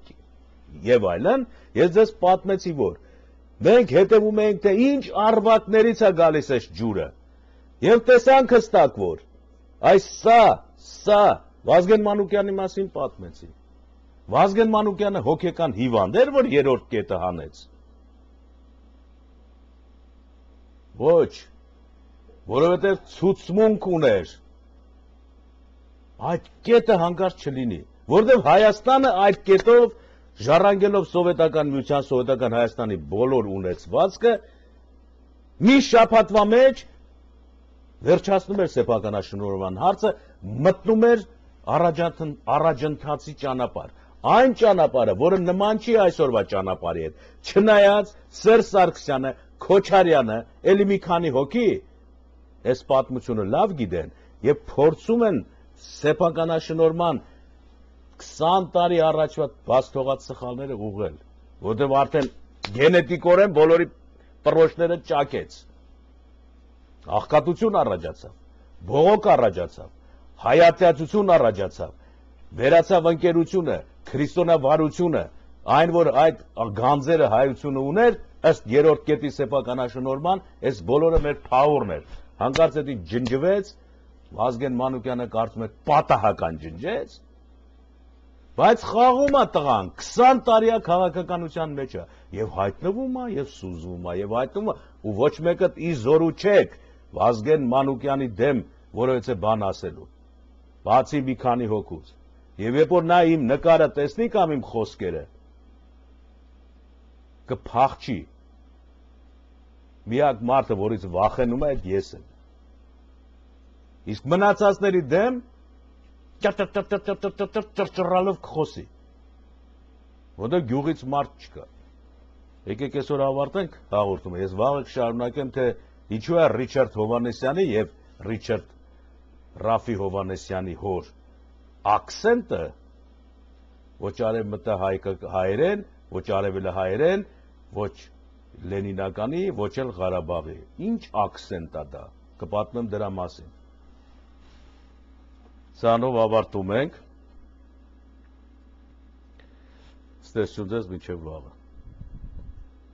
եւ այլն, ես ձեզ պատմեցի, որ մենք հետևում էինք, թե ինչ արվակներից է գալիս այս ջուրը։ Եվ տեսանք հստակ, որ այս սա Վազգեն Մանուկյանի մասին պատմեցի։ Վազգեն Մանուկյանը հոգեկան հիվանդ էր, որ երրորդ կետը հանեց։ Ոչ, որովհետև ցուցմունք ուներ այդ կետը հանկարծ չլինի, որովհետև Հայաստանը այդ կետով ժառանգելով սովետական միության, սովետական Հայաստանի բոլոր ունեցվածքը մի շաբաթվա մեջ վերջացնում էր սեփականաշնորհման հարցը, մտնում էր առաջընթացի ճանապարհ, այն ճանապարհը, որը նման չի այսօրվա ճանապարհի հետ, չնայած Սերժ Սարգսյանը, Քոչարյանը, ելի մի քանի հոգի այս պատմությունը լավ գիտեն եւ փորձում են սեփականաշնորհման 20 տարի առաջվա բաց թողած սխալները ուղղել, որտեղ արդեն գենետիկորեն բոլորի պրոշները ճակեց։ Աղքատություն առաջացավ, բողոք առաջացավ, հայատյացություն առաջացավ, վերացավ ընկերությունը, քրիստոնեվարությունը, այն որ այդ գանձերը հայությունը ուներ, ըստ երրորդ կետի սեփականաշնորհման, այս բոլորը մեր փաղուրն էր։ Հանկարծ էդի ջնջվեց, Վազգեն Մանուկյանը կարծում է պատահական ջնջեց, բայց խաղում է տղան, 20 տարիա քաղաքականության մեջ է, եւ հայտնվում է, եւ սուզվում է, եւ հայտնվում է, ու ոչ մեկը ի զորու չեք Վազգեն Մանուկյանի դեմ որևէ բան ասելու, բացի մի քանի հոգուց։ Եվ երբ որ նա իմ նկարը տեսնի կամ իմ խոսքերը, կփախչի։ Միակ մարդը, որից վախենում է, այդ ես եմ։ Իսկ մնացածների դեմ ճռճռալով կխոսի, որտեղ գյուղից մարդ չկա։ Եկեք այսօր ավարտենք հաղորդումը, ես վաղը կշարունակեմ, թե ինչու է Ռիչարդ Հովհաննիսյանի եւ Ռիչարդ Ռաֆի Հովհաննիսյանի հոր աքսենտը ոչ արևմտա հայերեն, ոչ արևելը հայերեն, ոչ լենինականի, ոչ էլ Ղարաբաղի։ Ինչ աքսենտ է դա, կպատմեմ դրա մասին։ Սրանով ավարտում ենք։ Ստեսություն ձեզ մինչև վաղը։